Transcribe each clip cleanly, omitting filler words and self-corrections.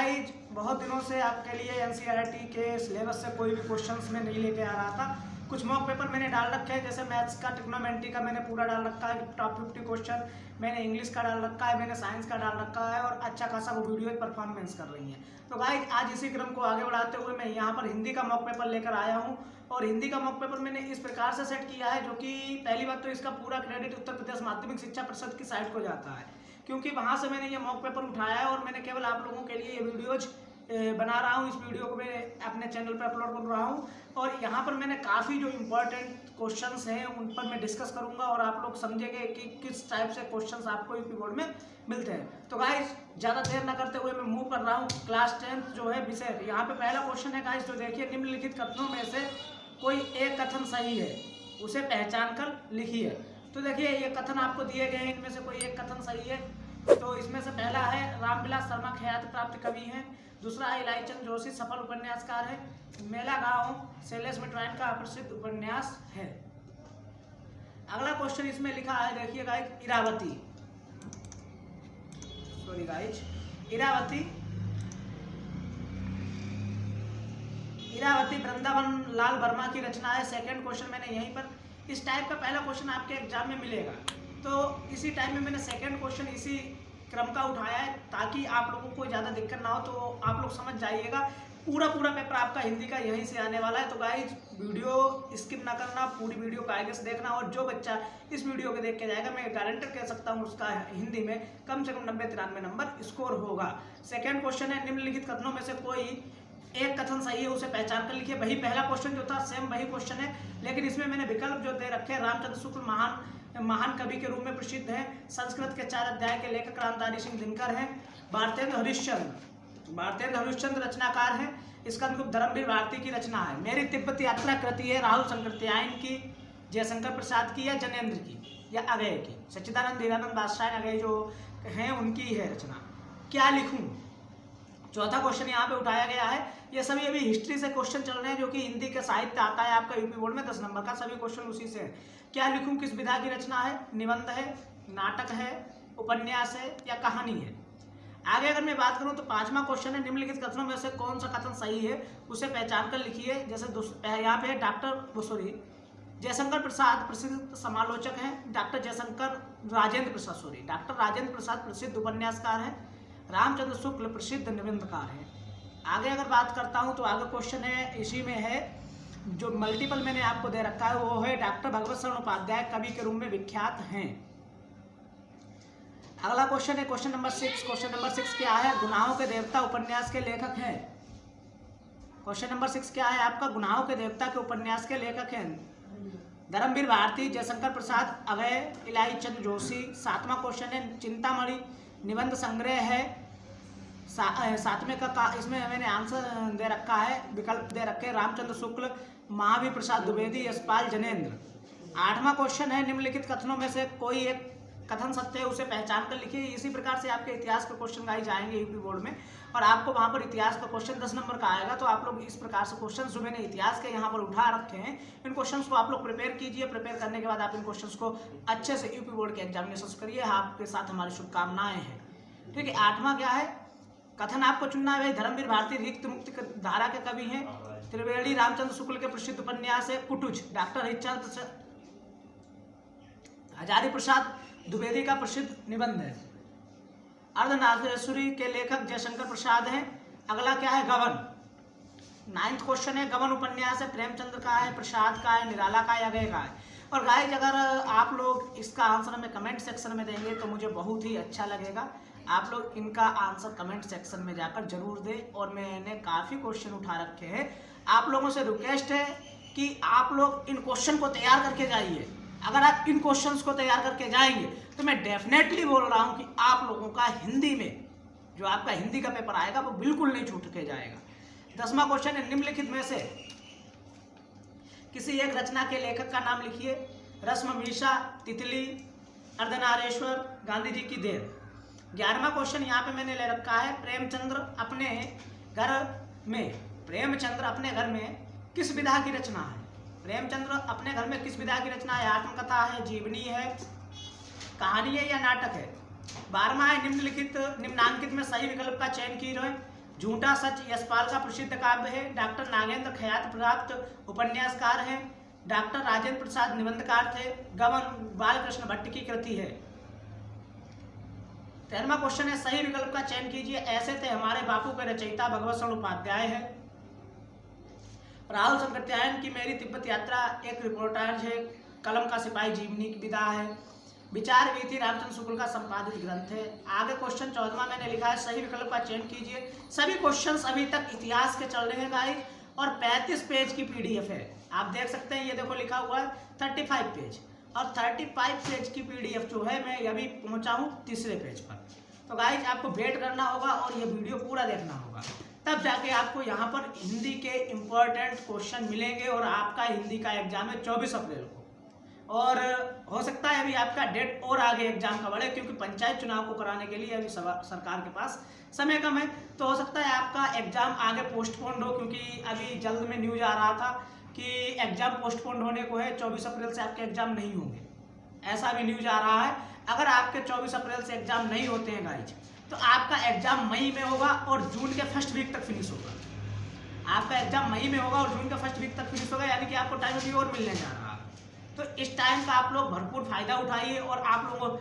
Guys बहुत दिनों से आपके लिए एनसीईआरटी के सिलेबस से कोई भी क्वेश्चंस में नहीं लेके आ रहा था। कुछ मॉक पेपर मैंने डाल रखे हैं, जैसे मैथ्स का ट्रिग्नोमेट्री का मैंने पूरा डाल रखा है, टॉप 50 क्वेश्चन मैंने इंग्लिश का डाल रखा है, मैंने साइंस का डाल रखा है और अच्छा खासा वो वीडियो परफॉर्मेंस कर रही है। तो गाइज आज इसी क्रम को आगे बढ़ाते हुए मैं यहाँ पर हिंदी का मॉक पेपर लेकर आया हूँ और हिंदी का मॉक पेपर मैंने इस प्रकार से सेट किया है, जो कि पहली बात तो इसका पूरा क्रेडिट उत्तर प्रदेश माध्यमिक शिक्षा परिषद की साइट को जाता है, क्योंकि वहाँ से मैंने ये मॉक पेपर उठाया है और मैंने केवल आप लोगों के लिए ये वीडियोज बना रहा हूँ। इस वीडियो को मैं अपने चैनल पर अपलोड कर रहा हूँ और यहाँ पर मैंने काफ़ी जो इम्पोर्टेंट क्वेश्चंस हैं उन पर मैं डिस्कस करूँगा और आप लोग समझेंगे कि किस टाइप से क्वेश्चंस आपको यूपी बोर्ड में मिलते हैं। तो गाइस ज़्यादा देर न करते हुए मैं मूव कर रहा हूँ क्लास 10 जो है विषय। यहाँ पे पहला क्वेश्चन है गाइस, तो देखिए निम्नलिखित कथनों में से कोई एक कथन सही है, उसे पहचान कर लिखिए। तो देखिए ये कथन आपको दिए गए हैं, इनमें से कोई एक कथन सही है। तो इसमें से पहला है रामविलास शर्मा ख्याति प्राप्त कवि हैं, दूसरा है इलाईचंद जोशी सफल उपन्यासकार है, मेला गाँव शैलेश मिट्रान का प्रसिद्ध उपन्यास है। अगला क्वेश्चन इसमें लिखा है, देखिए guys Iravati, sorry guys Iravati Vrindavan Lal Verma की रचना है। सेकंड क्वेश्चन मैंने यहीं पर इस टाइप का पहला क्वेश्चन आपके एग्जाम में मिलेगा, तो इसी टाइम में मैंने सेकंड क्वेश्चन इसी क्रम का उठाया है ताकि आप लोगों को ज़्यादा दिक्कत ना हो। तो आप लोग समझ जाइएगा, पूरा पेपर आपका हिंदी का यहीं से आने वाला है। तो गाइज वीडियो स्किप ना करना, पूरी वीडियो को आगे से देखना और जो बच्चा इस वीडियो को देख के जाएगा मैं गारंटर कह सकता हूँ उसका हिंदी में कम से कम 90-93 नंबर स्कोर होगा। सेकेंड क्वेश्चन है निम्नलिखित कथनों में से कोई एक कथन सही है, उसे पहचान कर लिखिए। वही पहला क्वेश्चन जो था सेम वही क्वेश्चन है, लेकिन इसमें मैंने विकल्प जो दे रखे हैं। रामचंद्र शुक्ल महान कवि के रूप में प्रसिद्ध हैं। संस्कृत के 4 अध्याय के लेखक रामधारी सिंह दिनकर हैं। भारतेंद्र हरिश्चंद्र रचनाकार हैं। स्कंदगुप्त धर्मवीर भारती की रचना है। मेरी तिब्बत यात्रा कृति है राहुल शंकरत्यायन की, जयशंकर प्रसाद की या जनेन्द्र की या अगय की। सच्चिदानंद हीरानंद बादशाह अगय जो हैं उनकी है रचना। क्या लिखूं? चौथा क्वेश्चन यहाँ पे उठाया गया है। ये सभी अभी हिस्ट्री से क्वेश्चन चल रहे हैं, जो कि हिंदी के साहित्य आता है आपका यूपी बोर्ड में 10 नंबर का, सभी क्वेश्चन उसी से है। क्या लिखूं किस विधा की रचना है? निबंध है, नाटक है, उपन्यास है या कहानी है। आगे अगर मैं बात करूं तो 5वां क्वेश्चन है निम्नलिखित कथनों में से कौन सा कथन सही है, उसे पहचान कर लिखिए। जैसे यहाँ पे जयशंकर प्रसाद प्रसिद्ध समालोचक हैं। डॉक्टर राजेंद्र प्रसाद प्रसिद्ध उपन्यासकार हैं। रामचंद्र शुक्ल प्रसिद्ध निबंधकार हैं। आगे अगर बात करता हूं तो आगे क्वेश्चन है, इसी में है जो मल्टीपल मैंने आपको दे रखा है, वो है डॉक्टर भगवत शरण उपाध्याय कवि के रूप में विख्यात हैं। अगला क्वेश्चन है क्वेश्चन नंबर 6। क्वेश्चन नंबर 6 क्या है? गुनाहों के देवता उपन्यास के लेखक हैं। क्वेश्चन नंबर 6 क्या है आपका? गुनाहों के देवता के उपन्यास के लेखक हैं धर्मवीर भारती, जयशंकर प्रसाद, अभय, इलाईचंद जोशी। 7वां क्वेश्चन है चिंतामणि निबंध संग्रह है। 7वें का इसमें मैंने आंसर दे रखा है, विकल्प दे रखे रामचंद्र शुक्ल, महावीर प्रसाद द्विवेदी, यशपाल, जनेन्द्र। 8वां क्वेश्चन है निम्नलिखित कथनों में से कोई एक कथन सत्य है, उसे पहचान कर लिखिए। इसी प्रकार से आपके इतिहास के क्वेश्चन गाइस आएंगे यूपी बोर्ड में और आपको वहां पर इतिहास का क्वेश्चन 10 नंबर का आएगा। तो आप लोग इस प्रकार से क्वेश्चन जो मैंने इतिहास के यहाँ पर उठा रखे हैं, इन क्वेश्चन को आप लोग प्रिपेयर कीजिए। प्रिपेयर करने के बाद आप इन क्वेश्चन को अच्छे से यूपी बोर्ड के एग्जामिनेशन करिए। आपके साथ हमारी शुभकामनाएं हैं। ठीक है, 8वां क्या है कथन आपको चुनना है। धर्मवीर भारती रिक्त मुक्त धारा के कवि हैं। त्रिवेणी रामचंद्र शुक्ल के प्रसिद्ध उपन्यास है कुटुज। डॉक्टर हजारी प्रसाद द्विवेदी का प्रसिद्ध निबंध है। अर्धनारीश्वरी के लेखक जयशंकर प्रसाद हैं। अगला क्या है? गबन। 9वां क्वेश्चन है गबन उपन्यास है, प्रेमचंद्र का है, प्रसाद का है, निराला का है, अगय का है। और गाइस अगर आप लोग इसका आंसर हमें कमेंट सेक्शन में देंगे तो मुझे बहुत ही अच्छा लगेगा। आप लोग इनका आंसर कमेंट सेक्शन में जाकर जरूर दें। और मैंने काफ़ी क्वेश्चन उठा रखे हैं, आप लोगों से रिक्वेस्ट है कि आप लोग इन क्वेश्चन को तैयार करके जाइए। अगर आप इन क्वेश्चंस को तैयार करके जाएंगे तो मैं डेफिनेटली बोल रहा हूं कि आप लोगों का हिंदी में जो आपका हिंदी का पेपर आएगा वो बिल्कुल नहीं छूट के जाएगा। 10वां क्वेश्चन है निम्नलिखित में से किसी एक रचना के लेखक का नाम लिखिए। रश्मिमीशा, तितली, अर्धनारीश्वर, गांधी जी की देर। 11वां क्वेश्चन यहाँ पे मैंने ले रखा है प्रेमचंद्र अपने घर में किस विधा की रचना है। प्रेमचंद्र अपने घर में किस विधा की रचना है? आत्मकथा है, जीवनी है, कहानी है या नाटक है। 12वां है निम्नांकित में सही विकल्प का चयन कीजिए। झूठा सच यशपाल का प्रसिद्ध काव्य है। डॉक्टर नागेंद्र ख्याति प्राप्त उपन्यासकार हैं। डॉक्टर राजेंद्र प्रसाद निबंधकार थे। गबन बालकृष्ण भट्ट की कृति है। 13वां क्वेश्चन है, सही विकल्प का चयन कीजिए। ऐसे थे हमारे बापू के रचयिता भगवत शरण उपाध्याय है। राहुल संकृत्यायन की मेरी तिब्बत यात्रा एक रिपोर्टाज है। कलम का सिपाही जीवनी की विदा है। विचार वीथी रामचंद्र शुक्ल का संपादित ग्रंथ है। आगे क्वेश्चन 14वां मैंने लिखा है, सही विकल्प का चयन कीजिए। सभी क्वेश्चंस अभी तक इतिहास के चल रहे हैं गाइस, और 35 पेज की पीडीएफ है। आप देख सकते हैं, ये देखो लिखा हुआ है 35 पेज, और 35 पेज की पीडीएफ जो है मैं अभी पहुंचा हूँ 3रे पेज पर। तो गाइस आपको वेट करना होगा और ये वीडियो पूरा देखना होगा, तब जाके आपको यहाँ पर हिंदी के इम्पोर्टेंट क्वेश्चन मिलेंगे। और आपका हिंदी का एग्जाम है 24 अप्रैल को, और हो सकता है अभी आपका डेट और आगे एग्जाम का बढ़े, क्योंकि पंचायत चुनाव को कराने के लिए अभी सरकार के पास समय कम है। तो हो सकता है आपका एग्जाम आगे पोस्टपोन्ड हो, क्योंकि अभी जल्द में न्यूज आ रहा था कि एग्जाम पोस्टपोन्ड होने को है, 24 अप्रैल से आपके एग्जाम नहीं होंगे, ऐसा भी न्यूज आ रहा है। अगर आपके 24 अप्रैल से एग्जाम नहीं होते हैं गाइज, तो आपका एग्जाम मई में होगा और जून के फर्स्ट वीक तक फिनिश होगा। आपका एग्जाम मई में होगा और जून के फर्स्ट वीक तक फिनिश होगा, यानी कि आपको टाइम अभी और मिलने जा रहा है। तो इस टाइम का आप लोग भरपूर फायदा उठाइए, और आप लोग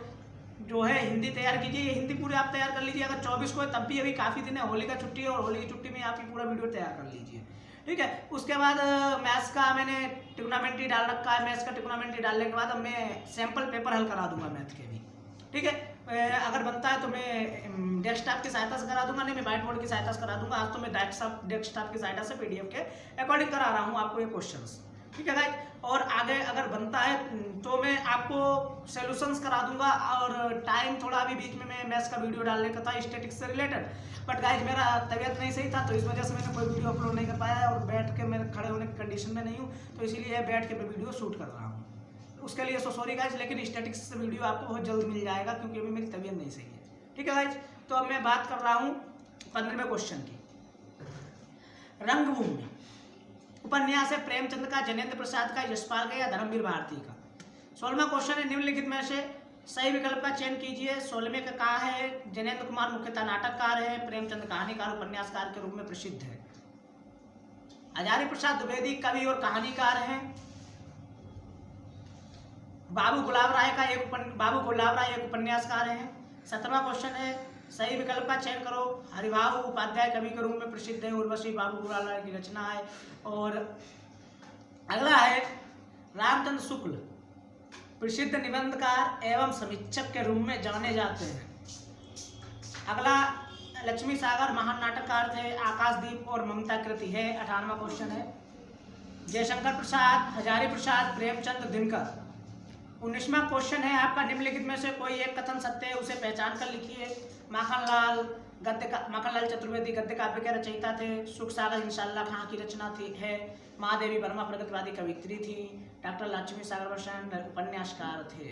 जो है हिंदी तैयार कीजिए। ये हिंदी पूरे आप तैयार कर लीजिए। अगर 24 को है तब भी अभी काफ़ी दिन है, होली का छुट्टी है, और होली की छुट्टी में आप ये पूरा वीडियो तैयार कर लीजिए, ठीक है। उसके बाद मैथ्स का मैंने ट्रिग्नोमेट्री डाल रखा है। मैथ्स का ट्रिग्नोमेट्री डालने के बाद अब मैं सैम्पल पेपर हल करा दूंगा मैथ के भी, ठीक है। अगर बनता है तो मैं डेस्कटॉप की सहायता से करा दूंगा, नहीं मैं व्हाइट बोर्ड की सहायता से करा दूंगा। आज तो मैं डेस्कटॉप की सहायता से पीडीएफ के अकॉर्डिंग करा रहा हूँ आपको ये क्वेश्चंस, ठीक है गाइस। और आगे अगर बनता है तो मैं आपको सॉल्यूशंस करा दूंगा, और टाइम थोड़ा अभी बीच में मैं मैथ्स का वीडियो डालने का था स्टैटिक्स से रिलेटेड, बट गाइस मेरा तबीयत नहीं सही था, तो इस वजह से मैंने कोई वीडियो अपलोड नहीं कर पाया, और बैठ के मैं खड़े होने की कंडीशन में नहीं हूँ, तो इसीलिए बैठ के मैं वीडियो शूट कर रहा हूँ। उसके लिए सॉरी गाइस, लेकिन स्टैटिक्स से वीडियो आपको बहुत जल्द मिल जाएगा, क्योंकि अभी मेरी तबीयत नहीं सही है, ठीक है गाइस। तो अब मैं बात कर रहा हूँ 15वें क्वेश्चन की। रंगभूमि उपन्यास है प्रेमचंद का, जनेंद्र प्रसाद का, यशपाल का, या धर्मवीर भारती का। 16वां क्वेश्चन है, निम्नलिखित में से सही विकल्प का चयन कीजिए। 16वें का कहा है, जनेंद्र कुमार मुख्यतः नाटककार है, प्रेमचंद कहानीकार उपन्यासकार के रूप में प्रसिद्ध है। हजारी प्रसाद द्विवेदी कवि और कहानीकार हैं। बाबू गुलाब राय एक उपन्यासकार हैं। 17वां क्वेश्चन है, सही विकल्प का चयन करो। हरिभाऊ उपाध्याय कवि के रूप में प्रसिद्ध है। उर्वशी बाबू गुलाब राय की रचना है। और अगला है, रामचंद्र शुक्ल प्रसिद्ध निबंधकार एवं समीक्षक के रूप में जाने जाते हैं। अगला, लक्ष्मी सागर महान नाटककार थे। आकाशदीप और ममता कृति है। 18वां क्वेश्चन है, जयशंकर प्रसाद, हजारी प्रसाद, प्रेमचंद, दिनकर। 19वां क्वेश्चन है आपका, निम्नलिखित में से कोई एक कथन सत्य है, उसे पहचान कर लिखिए। माखनलाल चतुर्वेदी गद्य काव्य के रचयिता थे। सुख सागर इंशाल्लाह खां की रचना थी है। महादेवी वर्मा प्रगतिवादी कवित्री थी। डॉक्टर लक्ष्मी सागर वर्षण उपन्यासकार थे।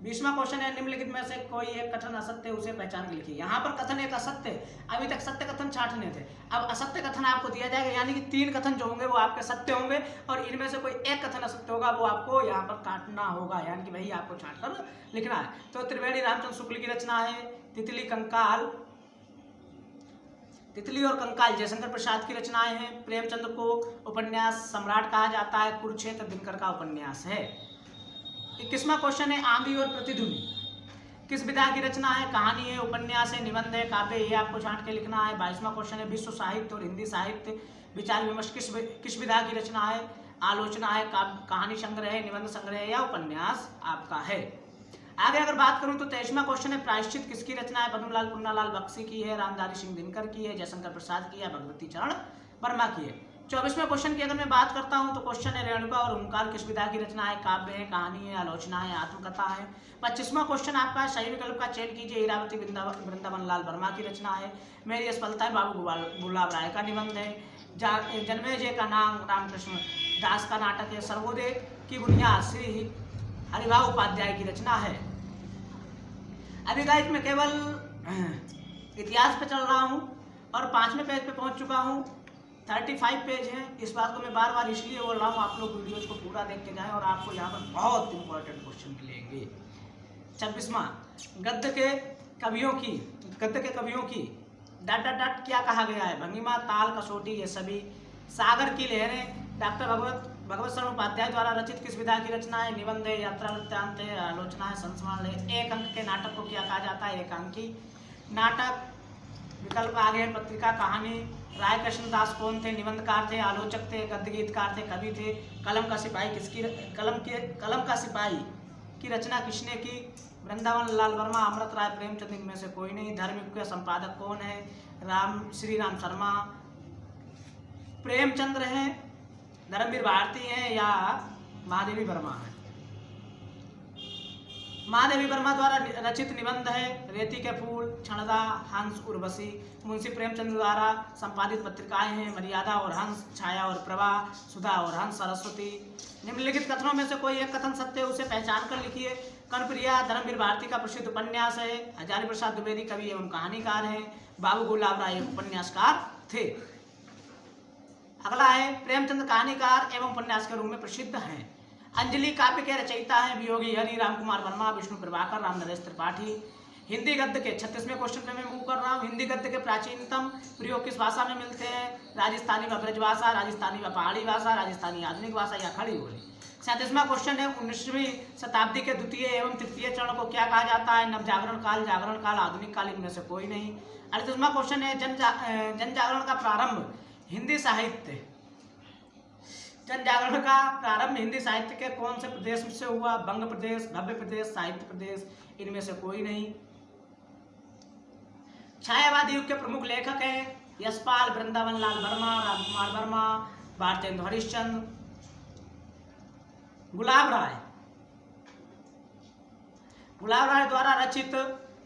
20वां क्वेश्चन है, निम्नलिखित में से कोई एक कथन असत्य, उसे पहचान के लिखिए। यहाँ पर कथन एक असत्य, अभी तक सत्य कथन छांटने थे, अब असत्य कथन आपको दिया जाएगा, यानी कि 3 कथन जो होंगे वो आपके सत्य होंगे, और इनमें से कोई एक कथन असत्य होगा, वो आपको यहाँ पर काटना होगा, यानी कि भाई आपको छांट कर लिखना है। तो त्रिवेणी रामचंद्र शुक्ल की रचना है। तितली और कंकाल जयशंकर प्रसाद की रचनाएं हैं। प्रेमचंद को उपन्यास सम्राट कहा जाता है। कुरुक्षेत्र दिनकर का उपन्यास है। 21वां क्वेश्चन है, आंधी और प्रतिध्वनि किस विधा की रचना है? कहानी है, उपन्यास है, निबंध है, काव्य, ये आपको छांट के लिखना है। 22वां क्वेश्चन है, विश्व साहित्य और हिंदी साहित्य विचार विमर्श किस विधा की रचना है? आलोचना है, कहानी संग्रह है, निबंध संग्रह है, या उपन्यास आपका है। आगे अगर बात करूं तो 23वां क्वेश्चन है, प्रायश्चित किसकी रचना है? पद्मलाल पुन्नालाल बख्शी की है, रामधारी सिंह दिनकर की है, जयशंकर प्रसाद की है, भगवती चरण वर्मा की है। 24वें क्वेश्चन की अगर मैं बात करता हूं तो क्वेश्चन है, रेणुका और ओंकार किस विधा की रचना है? काव्य है, कहानी है, आलोचना है, आत्मकथा है। 25वां क्वेश्चन आपका है, सही विकल्प का चयन कीजिए। इरावती वृंदावन लाल वर्मा की रचना है। मेरी असफलता है, बाबू गुलाब राय का निबंध है। जन्मेजय का नाम रामकृष्ण दास का नाटक है। सर्वोदय की बुनियाद श्री हरिभाऊ उपाध्याय की रचना है। अभी गाइस मैं केवल इतिहास पे चल रहा हूँ और 5वें पेज पे पहुँच चुका हूँ। 35 पेज है। इस बात को मैं बार बार इसलिए बोल रहा हूँ, आप लोग वीडियोज को पूरा देख के जाएं और आपको यहाँ पर बहुत इंपॉर्टेंट क्वेश्चन मिलेंगे। 26वां, गद्य के कवियों की डट डट डट क्या कहा गया है, भंगिमा, ताल, कसौटी, ये सभी। सागर की लहरें डॉक्टर भगवत शरण उपाध्याय द्वारा रचित किस विधा की रचना है, निबंध है, यात्रा वृत्तांत है, आलोचना है, संस्मरण है। एक अंक के नाटक को क्या कहा जाता है, एकांकी नाटक। विकल्प आगे है, पत्रिका, कहानी। राय कृष्ण दास कौन थे, निबंधकार थे, आलोचक थे, गद्य गीतकार थे, कवि थे। कलम का सिपाही कलम का सिपाही की रचना किसने की, वृंदावन लाल वर्मा, अमृत राय, प्रेमचंद, इनमें से कोई नहीं। धर्मयुग के संपादक कौन है, श्री राम शर्मा। प्रेमचंद्र हैं, धर्मवीर भारती हैं या महादेवी वर्मा है। महादेवी वर्मा द्वारा रचित निबंध है रेती के फूल, क्षणदा, हंस, उर्वशी। मुंशी प्रेमचंद द्वारा संपादित पत्रिकाएं हैं मर्यादा और हंस, छाया और प्रवाह, सुधा और हंस, सरस्वती। निम्नलिखित कथनों में से कोई एक कथन सत्य है, उसे पहचान कर लिखिए। कर्णप्रिया धर्मवीर भारती का प्रसिद्ध उपन्यास है। हजारी प्रसाद द्विवेदी कवि एवं कहानीकार हैं। बाबू गुलाब राय उपन्यासकार थे। अगला है, प्रेमचंद कहानीकार एवं उपन्यास के रूप में प्रसिद्ध हैं। अंजलि काव्य के रचयिता हैं वियोगी हरि, राम कुमार वर्मा, विष्णु प्रभाकर, राम नरेश त्रिपाठी। हिंदी गद्य के 36वें क्वेश्चन पे मैं मूव कर रहा हूँ। हिंदी गद्य के प्राचीनतम प्रयोग किस भाषा में मिलते हैं, राजस्थानी व ब्रज भाषा, राजस्थानी व पहाड़ी भाषा, राजस्थानी आधुनिक भाषा या खड़ी बोली। 37वां क्वेश्चन है, 19वीं शताब्दी के द्वितीय एवं तृतीय चरण को क्या कहा जाता है, नवजागरण काल, जागरण काल, आधुनिक काल, इनमें से कोई नहीं। 38वां क्वेश्चन है, जन जागरण का प्रारंभ हिंदी साहित्य जन जागरण का प्रारंभ हिंदी साहित्य के कौन से प्रदेश से हुआ, बंग प्रदेश, भव्य प्रदेश, साहित्य प्रदेश, इनमें से कोई नहीं। छायावादी युग के प्रमुख लेखक हैं यशपाल, वृंदावन लाल वर्मा, राम कुमार वर्मा, भारतेंदु हरिश्चंद्र। गुलाब राय द्वारा रचित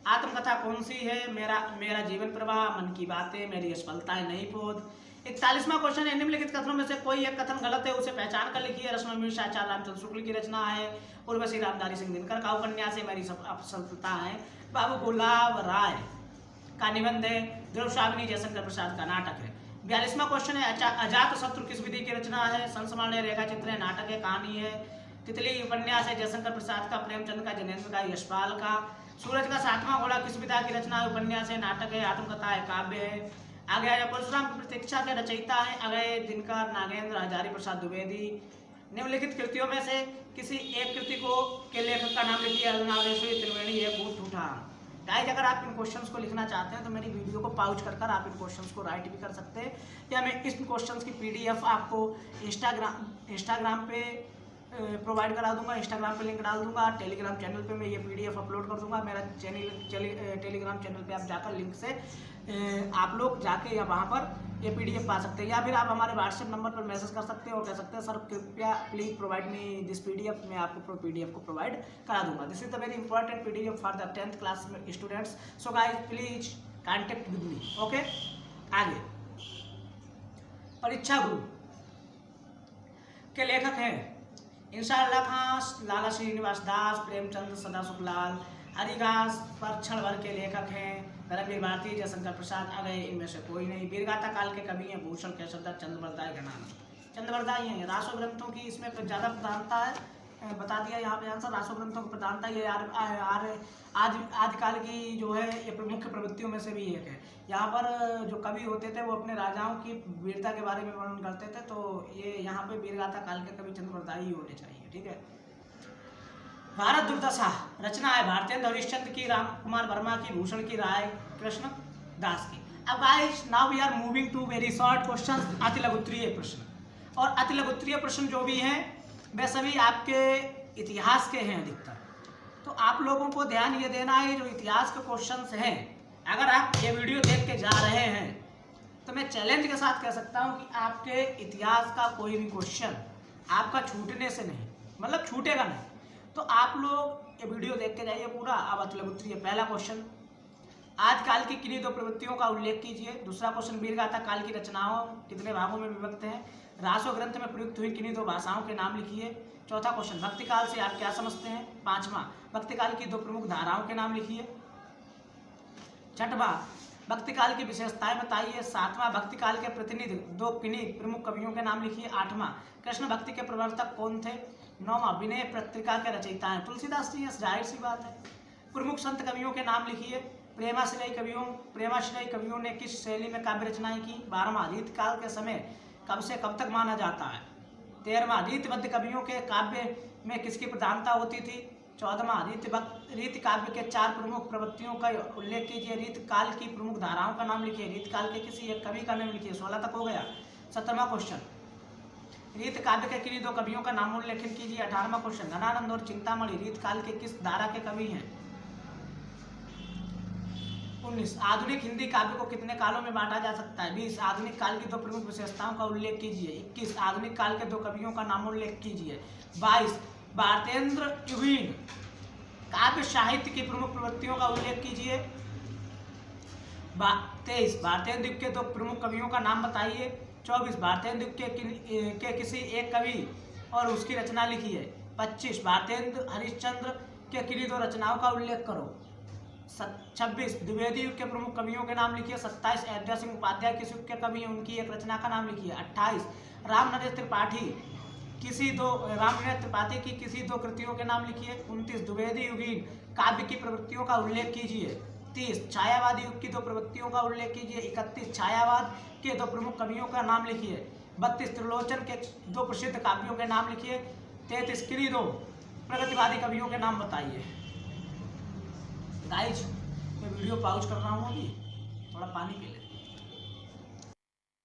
आत्मकथा कौन सी है, मेरा जीवन प्रवाह, मन की बातें, मेरी असफलताएं नहीं पोद। 41वां क्वेश्चन है, निम्नलिखित कथनों में से कोई एक कथन गलत है, उसे पहचान कर लिखिए। रश्मि आचार्य रामचंद्र शुक्ल की रचना है। उर्वशी रामधारी सिंह दिनकर का उपन्यास है। मेरी असफलता है। बाबू गुलाब राय का निबंध है। द्रौशाबिनी जयशंकर प्रसाद का नाटक है। 42वां क्वेश्चन है, अजात शत्रु किस विधि की रचना है, संस्मरण है, रेखा चित्र है, नाटक है, कहानी है। तितली उपन्यास है जयशंकर प्रसाद का, प्रेमचंद का, जनेन्द्र का, यशपाल का। सूरज का 7वां घोड़ा किस विधा की रचना है, उपन्यास है, नाटक है, आत्मकथा है, काव्य है। आगे आया, परशुराम की प्रतीक्षा के रचयिता है अगय दिनकर, नागेंद्र, हजारी प्रसाद द्विवेदी। निम्नलिखित कृतियों में से किसी एक कृति के लेखक का नाम लिखिए। अरुणावेश्वरी, त्रिवेणी, एक ठूठा। गाइस, अगर आप इन क्वेश्चंस को लिखना चाहते हैं तो मेरी वीडियो को पॉज कर आप इन क्वेश्चंस को राइट भी कर सकते हैं, या मैं इस क्वेश्चंस की पीडीएफ आपको इंस्टाग्राम पे प्रोवाइड करा दूंगा। इंस्टाग्राम पे लिंक डाल दूंगा। टेलीग्राम चैनल पे मैं ये पीडीएफ अपलोड कर दूंगा। मेरा टेलीग्राम चैनल पे आप जाकर लिंक से आप लोग जाके या वहाँ पर ये पीडीएफ पा सकते हैं, या फिर आप हमारे व्हाट्सएप नंबर पर मैसेज कर सकते हैं और कह सकते हैं सर कृपया please provide me this PDF. मैं आपको पीडीएफ को प्रोवाइड करा दूंगा। This is the very important PDF for the 10th class students. So guys please contact with me. Okay, आगे परीक्षा गुरु के लेखक हैं इंशाअल्लाह खां, लाला श्रीनिवास दास, प्रेमचंद, सदा सुखलाल। हरिघास पर क्षण भर के लेखक हैं धर्मवीर भारती, जयशंकर प्रसाद, अगय, इनमें से कोई नहीं। वीरगाथा काल के कवि हैं भूषण केशवदत्त, चंद्रवरदाय घनानंद। चंद्रवरदाय हैं। रासो ग्रंथों की इसमें ज़्यादा प्रधानता है, बता दिया यहाँ पे आंसर। रासो ग्रंथों की प्रधानता ये आदिकाल की जो है ये मुख्य प्रवृत्तियों में से भी एक है। यहाँ पर जो कवि होते थे वो अपने राजाओं की वीरता के बारे में वर्णन करते थे, तो ये यहाँ पे वीरगाथा काल के कवि चंद्रवरदाय ही होने चाहिए। ठीक है। भारत दुर्दशा रचना है भारतेंदु हरिश्चंद्र की, राम कुमार वर्मा की, भूषण की, राय कृष्ण दास की। अब guys now we are moving to very short question, अति लघु उत्तरीय प्रश्न। और अति लघु उत्तरीय प्रश्न जो भी हैं वे सभी आपके इतिहास के हैं अधिकतर। तो आप लोगों को ध्यान ये देना है, जो इतिहास के क्वेश्चंस हैं, अगर आप ये वीडियो देख के जा रहे हैं तो मैं चैलेंज के साथ कह सकता हूँ कि आपके इतिहास का कोई भी क्वेश्चन आपका छूटने से नहीं, मतलब छूटेगा नहीं। तो आप लोग ये वीडियो देख के जाइए पूरा। अब अति लघु उत्तरीय पहला क्वेश्चन, आदिकाल की किन्हीं दो प्रवृत्तियों का उल्लेख कीजिए। दूसरा क्वेश्चन, वीरगाथा काल की रचनाओं कितने भागों में विभक्त हैं। रासो ग्रंथ में प्रयुक्त हुई किन्हीं दो भाषाओं के नाम लिखिए। चौथा क्वेश्चन, भक्ति काल से आप क्या समझते हैं। पांचवा, भक्ति काल की दो प्रमुख धाराओं के नाम लिखिए। छठवां, भक्ति काल की विशेषताएं बताइए। सातवां, भक्ति काल के प्रतिनिधि दो किन्हीं प्रमुख कवियों के नाम लिखिए। आठवां, कृष्ण भक्ति के प्रवर्तक कौन थे। नौवां, विनय पत्रिका के रचयिता हैं तुलसीदास जी, जाहिर सी बात है। प्रमुख संत कवियों के नाम लिखिए। प्रेमाश्रयी कवियों ने किस शैली में काव्य रचनाएं की? 12वां रीतकाल के समय कब से कब तक माना जाता है? 13वां रीतबद्ध कवियों के काव्य में किसकी प्रधानता होती थी? 14वां रीत काव्य के 4 प्रमुख प्रवृत्तियों का उल्लेख कीजिए। रीतकाल की प्रमुख धाराओं का नाम लिखिए। रीतकाल के किसी एक कवि का नाम लिखिए। 16 तक हो गया। 17वां क्वेश्चन, रीत काव्य के किन्हीं 2 कवियों का नामोल्लेखन कीजिए। 18वां क्वेश्चन, घनानंद और चिंतामणि रीतकाल के किस धारा के कवि हैं? 19, आधुनिक हिंदी काव्य को कितने कालों में बांटा जा सकता है? 20, आधुनिक काल की 2 प्रमुख विशेषताओं का उल्लेख कीजिए। 21, आधुनिक काल के 2 कवियों का नामोल्लेख कीजिए। 22, भारतेंद्र युगीन काव्य साहित्य की प्रमुख प्रवृत्तियों का उल्लेख कीजिए। 23, भारतेंद्र युग के 2 प्रमुख कवियों का नाम बताइए। 24, भारतेंद्र युग के किसी एक कवि और उसकी रचना लिखिए। 25, भारतेंद्र हरिश्चंद्र के किन्हीं 2 रचनाओं का उल्लेख करो। 26, द्विवेदी युग के प्रमुख कवियों के नाम लिखिए। 27, अयोध्या सिंह उपाध्याय किस युग के कवि हैं, उनकी एक रचना का नाम लिखिए। 28, रामनरेश त्रिपाठी की किसी 2 कृतियों के नाम लिखिए। 29, द्विवेदी युगीन काव्य की प्रवृत्तियों का उल्लेख कीजिए। 30, छायावादी युग की 2 प्रवृत्तियों का उल्लेख कीजिए। 31, छायावाद के 2 प्रमुख कवियों का नाम लिखिए। 32, त्रिलोचन के 2 प्रसिद्ध काव्यों के नाम लिखिए। 33, किन्हीं 2 प्रगतिवादी कवियों के नाम बताइए। गाइज मैं वीडियो पॉज कर रहा हूँ, अभी थोड़ा पानी पी ले।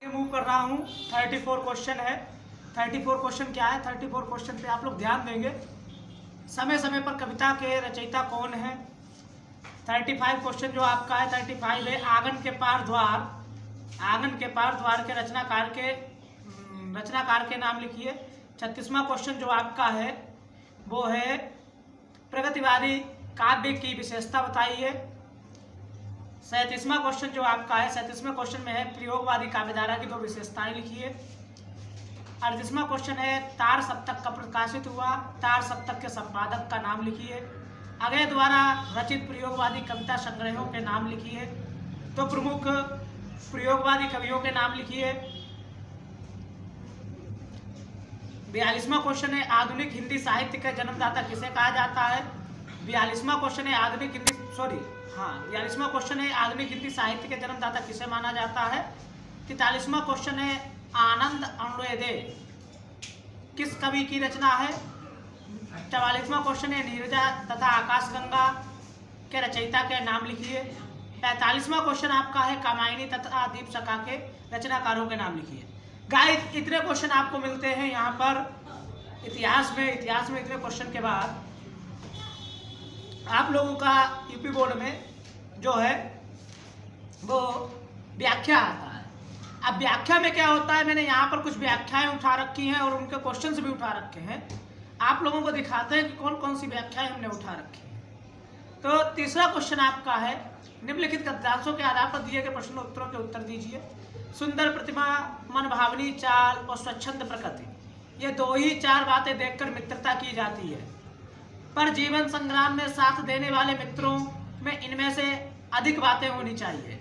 मूव कर रहा हूँ। 34 क्वेश्चन है। 34 क्वेश्चन क्या है? 34 क्वेश्चन पे आप लोग ध्यान देंगे। समय समय पर कविता के रचयिता कौन है? 35 क्वेश्चन जो आपका है 35 है, आंगन के पार द्वार के रचनाकार के नाम लिखिए। 36वां क्वेश्चन जो आपका है वो है प्रगतिवादी काव्य की विशेषता बताइए। 37वां क्वेश्चन जो आपका है 37वें क्वेश्चन में है प्रयोगवादी काव्यधारा की 2 विशेषताएं लिखिए। 38वां क्वेश्चन है तार सप्तक कब प्रकाशित हुआ? तार सप्तक के संपादक का नाम लिखिए। अगले द्वारा रचित प्रयोगवादी कविता संग्रहों के नाम लिखिए। 2 प्रमुख प्रयोगवादी कवियों के नाम लिखिए। 42वां क्वेश्चन है आधुनिक हिंदी साहित्य का जन्मदाता किसे कहा जाता है? 42वां क्वेश्चन है आधुनिक हिंदी साहित्य के जन्मदाता किसे माना जाता है? 43वां क्वेश्चन है आनंद अरुणोदय किस कवि की रचना है? 44वां क्वेश्चन है नीरजा तथा आकाशगंगा के रचयिता के नाम लिखिए। 45वां क्वेश्चन आपका है कामायनी तथा दीपशिखा के रचनाकारों के नाम लिखिए। गाइस इतने क्वेश्चन आपको मिलते हैं यहाँ पर इतिहास में इतने क्वेश्चन के बाद आप लोगों का यूपी बोर्ड में जो है वो व्याख्या आता है। अब व्याख्या में क्या होता है, मैंने यहाँ पर कुछ व्याख्याएं उठा रखी हैं और उनके क्वेश्चंस भी उठा रखे हैं। आप लोगों को दिखाते हैं कि कौन कौन सी व्याख्याएं हमने उठा रखी हैं। तो तीसरा क्वेश्चन आपका है निम्नलिखित गद्यांशों के आधार पर दिए गए प्रश्नों उत्तरों के उत्तर दीजिए। सुंदर प्रतिमा, मनभावनी चाल और स्वच्छंद प्रकृति, ये 2 ही 4 बातें देखकर मित्रता की जाती है, पर जीवन संग्राम में साथ देने वाले मित्रों में इनमें से अधिक बातें होनी चाहिए।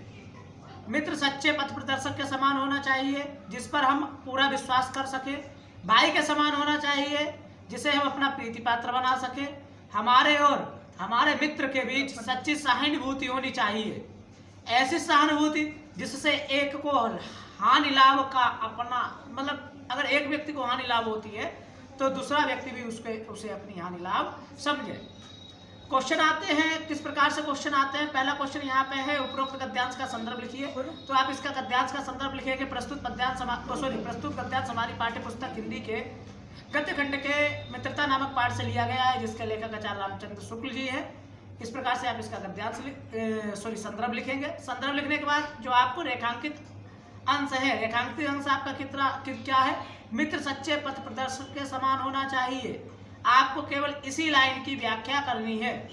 मित्र सच्चे पथ प्रदर्शक के समान होना चाहिए जिस पर हम पूरा विश्वास कर सके। भाई के समान होना चाहिए जिसे हम अपना प्रीति पात्र बना सके। हमारे और हमारे मित्र के बीच सच्ची सहानुभूति होनी चाहिए, ऐसी सहानुभूति जिससे एक को हानि लाभ का अपना मतलब अगर एक व्यक्ति को हानि लाभ होती है तो दूसरा व्यक्ति भी उसे अपनी हानि लाभ समझे। क्वेश्चन आते हैं, किस प्रकार से क्वेश्चन आते हैं। पहला क्वेश्चन यहाँ पे है उपरोक्त गद्यांश का संदर्भ लिखिए। तो आप इसका गद्यांश का संदर्भ लिखेंगे प्रस्तुत गद्यांश हमारी पाठ्य पुस्तक हिंदी के गद्य खंड के मित्रता नामक पाठ से लिया गया है, जिसके लेखक आचार्य रामचंद्र शुक्ल जी हैं। इस प्रकार से आप इसका गद्यांश संदर्भ लिखेंगे। संदर्भ लिखने के बाद जो आपको रेखांकित अंश है, रेखांकित अंश आपका क्या है, मित्र सच्चे पथ प्रदर्शक के समान होना चाहिए। आपको केवल इसी लाइन की व्याख्या करनी है।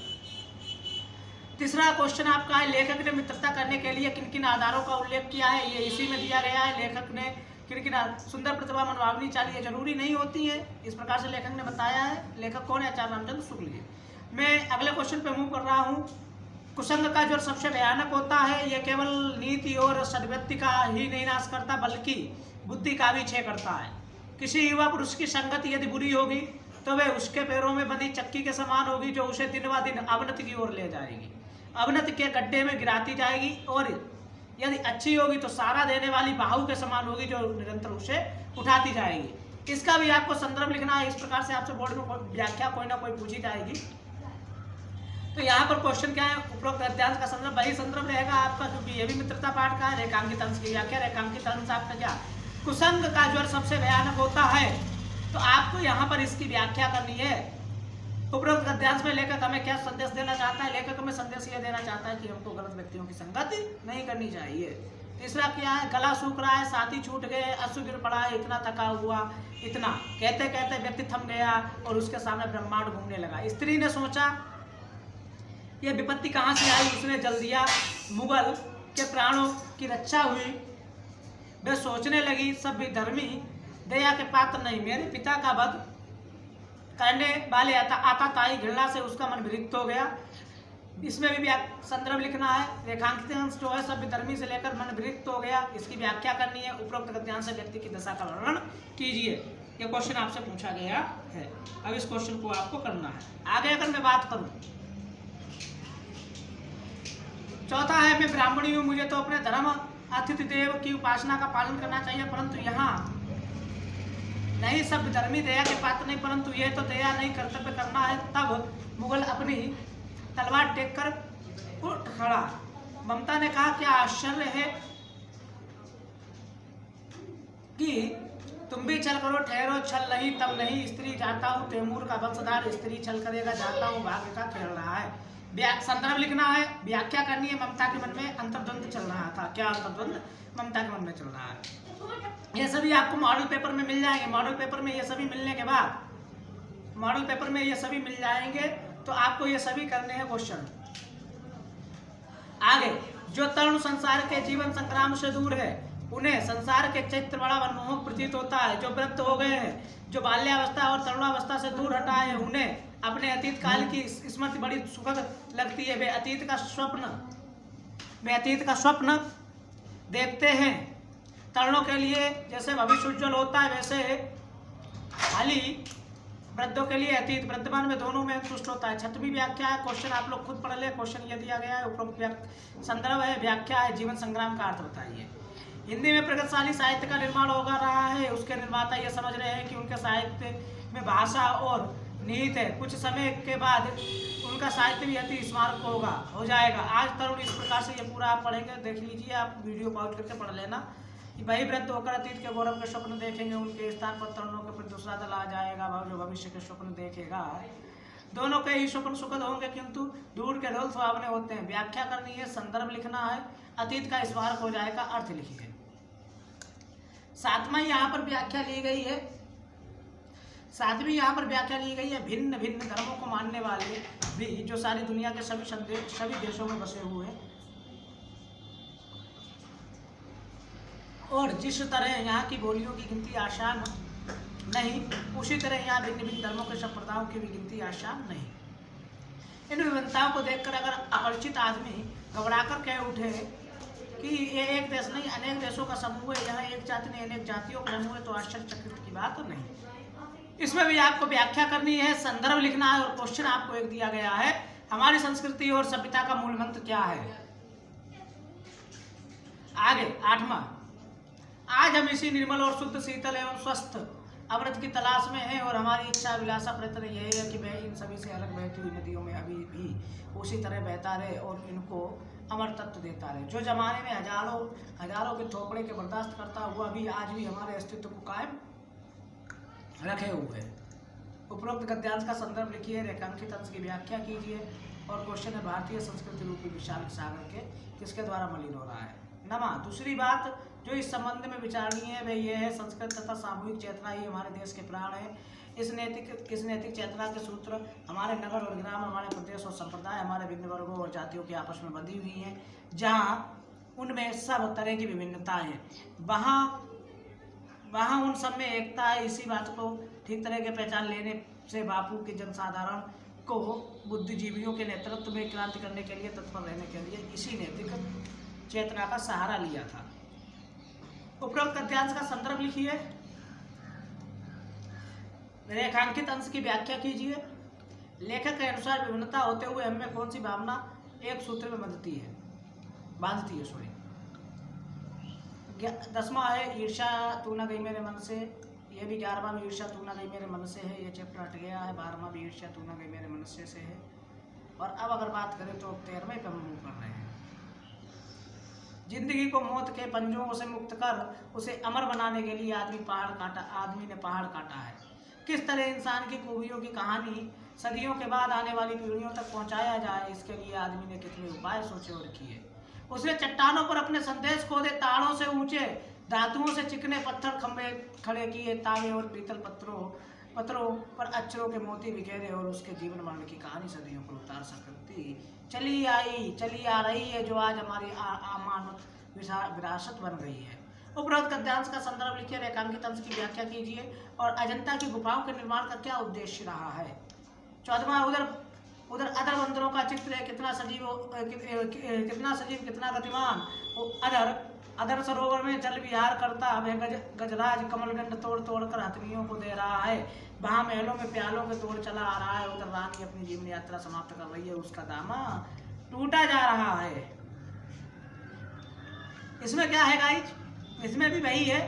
तीसरा क्वेश्चन आपका है लेखक ने मित्रता करने के लिए किन किन आधारों का उल्लेख किया है, ये इसी में दिया गया है। लेखक ने किन किन सुंदर प्रतिभा, मनभावनी चाल ये जरूरी नहीं होती है, इस प्रकार से लेखक ने बताया है। लेखक कौन है? आचार्य रामचंद्र शुक्ल जी। मैं अगले क्वेश्चन पे मूव कर रहा हूँ। कुसंग का जो सबसे भयानक होता है, ये केवल नीति और सद्वृत्ति का ही नहीं नाश करता बल्कि बुद्धि का भी क्षय करता है। किसी युवा पुरुष की संगति यदि बुरी होगी तो वह उसके पैरों में बंधी चक्की के समान होगी जो उसे दिन ब दिन अवनति की ओर ले जाएगी। अवनति के गड्ढे में गिराती जाएगी, और यदि अच्छी होगी तो सहारा देने वाली बाहु के समान होगी जो निरंतर उसे उठाती जाएगी। इसका भी आपको संदर्भ लिखना है। इस प्रकार से आपसे बोर्ड में व्याख्या कोई ना कोई पूछी जाएगी। तो यहाँ पर क्वेश्चन क्या है, उपरोक्त गद्यांश का संदर्भ वही संदर्भ रहेगा आपका, क्योंकि ये भी मित्रता पाठ का है। रेखांकित अंश की व्याख्या, रेखांकित अंश आपका क्या, कुसंग का ज्वर सबसे भयानक होता है, तो आपको यहाँ पर इसकी व्याख्या करनी है। उपरोक्त गद्यांश में लेखक हमें क्या संदेश देना चाहता है, लेखक हमें संदेश ये देना चाहता है कि हमको गलत व्यक्तियों की संगति नहीं करनी चाहिए। तीसरा क्या है, गला सूख रहा है, साथी छूट गए, अश्रु गिर पड़ा है, इतना थका हुआ, इतना कहते कहते व्यक्ति थम गया और उसके सामने ब्रह्मांड घूमने लगा। स्त्री ने सोचा ये विपत्ति कहाँ से आई, उसने जल दिया, मुगल के प्राणों की रक्षा हुई। वे सोचने लगी सब विधर्मी दया के पात्र नहीं, मेरे पिता का वध करने वाले आताताई घृणा से उसका मन विरक्त हो गया। इसमें भी संदर्भ लिखना है। रेखांकित अंश जो है सब विधर्मी से लेकर मन विरक्त हो गया, इसकी व्याख्या करनी है। उपरोक्त गद्यांश से व्यक्ति की दशा का वर्णन कीजिए। यह क्वेश्चन आपसे पूछा गया है। अब इस क्वेश्चन को आपको करना है। आगे अगर मैं बात करूं, चौथा है मैं ब्राह्मणी हूँ, मुझे तो अपने धर्म अतिथि देव की उपासना का पालन करना चाहिए, परंतु यहाँ नहीं सब धर्मी दया के पात्र नहीं, परंतु यह तो दया नहीं कर्तव्य करना है। तब मुगल अपनी तलवार टेक कर उठ खड़ा। ममता ने कहा क्या आश्चर्य है कि तुम भी छल करो, ठहरो छल नहीं तब नहीं। स्त्री जाता हूँ तैमूर का वंशधार, स्त्री छल करेगा जाता हूँ भाग्य का खेल रहा है। संदर्भ लिखना है, व्याख्या करनी है। ममता के मन में अंतर्द्वंद चल रहा था। क्या अंतर्द्वंद ममता के मन में चल रहा है, ये सभी आपको मॉडल पेपर में मिल जाएंगे। मॉडल पेपर में ये सभी मिलने के बाद, मॉडल पेपर में ये सभी मिल जाएंगे, तो आपको ये सभी करने हैं क्वेश्चन। आगे, जो तरुण संसार के जीवन संग्राम से दूर है, उन्हें संसार के चैत्र बड़ा मनमोहक प्रतीत होता है। जो वृद्ध हो गए हैं, जो बाल्यावस्था और तरुणावस्था से दूर हटा है, उन्हें अपने अतीत काल की स्मृति बड़ी सुखद लगती है। वे अतीत का स्वप्न देखते हैं। तरुणों के लिए जैसे भविष्य उज्ज्वल होता है, वैसे हाली वृद्धों के लिए अतीत वर्तमान में दोनों में तुष्ट होता है। छठवीं व्याख्या है, क्वेश्चन आप लोग खुद पढ़ ले। क्वेश्चन ये दिया गया है, उपरोक्त संदर्भ है, व्याख्या है, जीवन संग्राम का अर्थ बताइए। हिंदी में प्रगतिशाली साहित्य का निर्माण होगा रहा है। उसके निर्माता ये समझ रहे हैं कि उनके साहित्य में भाषा और निहित है। कुछ समय के बाद उनका साहित्य भी अति स्मारक हो जाएगा। आज तरुण इस प्रकार से ये पूरा आप पढ़ेंगे, देख लीजिए, आप वीडियो पॉज करके पढ़ लेना। वही वृद्ध होकर अतीत के गौरव के स्वप्न देखेंगे, उनके स्थान पर तरुणों के प्रति दूसरा दल आ जाएगा जो भविष्य के स्वप्न देखेगा। दोनों के ही स्वप्न सुखद होंगे, किंतु दूर के ढोल सुहावने होते हैं। व्याख्या करनी है, संदर्भ लिखना है, अतीत का स्मारक हो जाएगा, अर्थ लिखिए। सातवां यहाँ पर व्याख्या ली गई है, सातवीं यहाँ पर व्याख्या ली गई है। भिन्न भिन्न धर्मों को मानने वाले भी जो सारी दुनिया के सभी देशों में बसे हुए हैं, और जिस तरह यहाँ की बोलियों की गिनती आसान नहीं, उसी तरह यहाँ भिन्न भिन्न धर्मों के संप्रदायों की भी गिनती आसान नहीं। इन विभिन्नताओं को देखकर अगर अपरिचित आदमी घबराकर कह उठे कि ये एक देश नहीं अनेक देशों का समूह है, यहाँ एक जाति नहीं अनेक जातियों का समूह है, तो आश्चर्यचकित की बात नहीं। इसमें भी आपको व्याख्या करनी है, संदर्भ लिखना है, और क्वेश्चन आपको एक दिया गया है, हमारी संस्कृति और सभ्यता का मूल मंत्र क्या है। आगे आठवां, आज हम इसी निर्मल और शुद्ध शीतल एवं स्वस्थ अमृत की तलाश में हैं, और हमारी इच्छा विलासा प्रयत्न यही है कि वह इन सभी से अलग बहती हुई नदियों में अभी भी उसी तरह बहता रहे और इनको अमर तत्व देता रहे। जो जमाने में हजारों के थोपड़े के बर्दाश्त करता हुआ भी आज भी हमारे अस्तित्व को कायम रखे हुए है। उपरोक्त गद्यांश का संदर्भ लिखिए, रेखांकित अंश की व्याख्या कीजिए, और क्वेश्चन है भारतीय संस्कृति रूपी विशाल सागर के किसके द्वारा मलिन हो रहा है। नमा, दूसरी बात जो इस संबंध में विचारणीय है वह यह है, संस्कृत तथा सामूहिक चेतना ही हमारे देश के प्राण है। इस नैतिक चेतना के सूत्र हमारे नगर और ग्राम, हमारे प्रदेश और संप्रदाय, हमारे भिन्न वर्गों और जातियों के आपस में बंधी हुई हैं। जहाँ उनमें सब तरह की विभिन्नता है, वहाँ उन सब में एकता है। इसी बात को ठीक तरह के पहचान लेने से बापू के जनसाधारण को बुद्धिजीवियों के नेतृत्व में क्रांति करने के लिए तत्पर रहने के लिए इसी नैतिक चेतना का सहारा लिया था। उपरोक्त गद्यांश का संदर्भ लिखिए, रेखांकित अंश की व्याख्या कीजिए। लेखक के अनुसार विभिन्नता होते हुए हमें कौन सी भावना एक सूत्र में बांधती है सॉरी। 10वां है ईर्ष्या तू न गई मेरे मन से, ये भी 11वां भी ईर्ष्या तू न गई मेरे मन से है, ये चैप्टर हट गया है। 12वां भी ईर्ष्या तू न गई मेरे मन से है। और अब अगर बात करें तो 13वें पे हम मूव कर रहे हैं। जिंदगी को मौत के पंजों से मुक्त कर उसे अमर बनाने के लिए आदमी ने पहाड़ काटा है। किस तरह इंसान की खूबियों की कहानी सदियों के बाद आने वाली पीढ़ियों तक पहुंचाया जाए, इसके लिए आदमी ने कितने उपाय सोचे और किए। उसने चट्टानों पर अपने संदेश खोदे, ताड़ों से ऊंचे धातुओं से चिकने पत्थर खंभे खड़े किए, तागे और पीतल पत्थरों पर अक्षरों के मोती बिखेरे और उसके जीवन मरण की कहानी सदियों पर उतार सकती चली आ रही है, जो आज हमारी अमानत विरासत बन गई है। उपरोक्त गद्यांश का संदर्भ लिखिए, रेखांकित अंश की व्याख्या कीजिए और अजंता की गुफाओं के निर्माण का क्या उद्देश्य रहा है। 14वां उधर अदर बंदरों का चित्र है, कितना सजीव कितना गतिमान। अदर सरोवर में जल विहार करता हमें गजराज कमलगंड तोड़ कर हथनियों को दे रहा है। वहां महलों में प्यालों के तोड़ चला आ रहा है। उधर रानी अपनी जीवन यात्रा समाप्त कर रही है, उसका दामा टूटा जा रहा है। इसमें क्या है गाइज, इसमें भी वही है,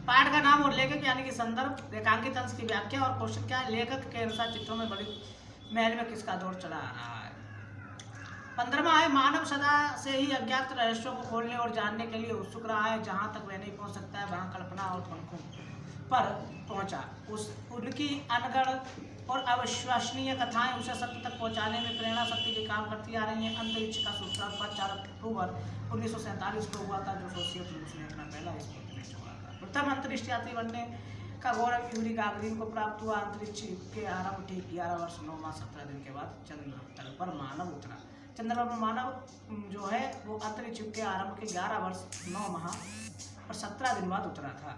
पाठ का नाम और लेखक यानी कि संदर्भ, रेखांकित अंश की व्याख्या और क्वेश्चन क्या है, लेखक के अनुसार चित्रों में बड़ी महल में किसका दौर चला आ रहा है। 15वां है मानव सदा से ही अज्ञात रहस्यों को खोलने और जानने के लिए उत्सुक रहा है। जहां तक वह नहीं पहुंच सकता है वहां कल्पना और पंखों पर पहुंचा। उनकी अनगढ़ और अविश्वसनीय कथाएं उसे सत्य तक पहुंचाने में प्रेरणा शक्ति के काम करती आ रही हैं। अंतरिक्ष का सूत्रपात 4 अक्टूबर 1947 को हुआ था, जो सोवियत रूस ने अपना पहला स्पुतनिक छोड़ा था। प्रथम अंतरिक्ष यात्री बनने का गौरव यूरी गागरिन को प्राप्त हुआ। अंतरिक्ष के आरंभ ठीक 11 वर्ष 9 माह 17 दिन के बाद चंद्र पर मानव उतरा। चंद्रमा पर मानव जो है वो अंतरिक्ष के आरंभ के 11 वर्ष 9 माह और 17 दिन बाद उतरा था।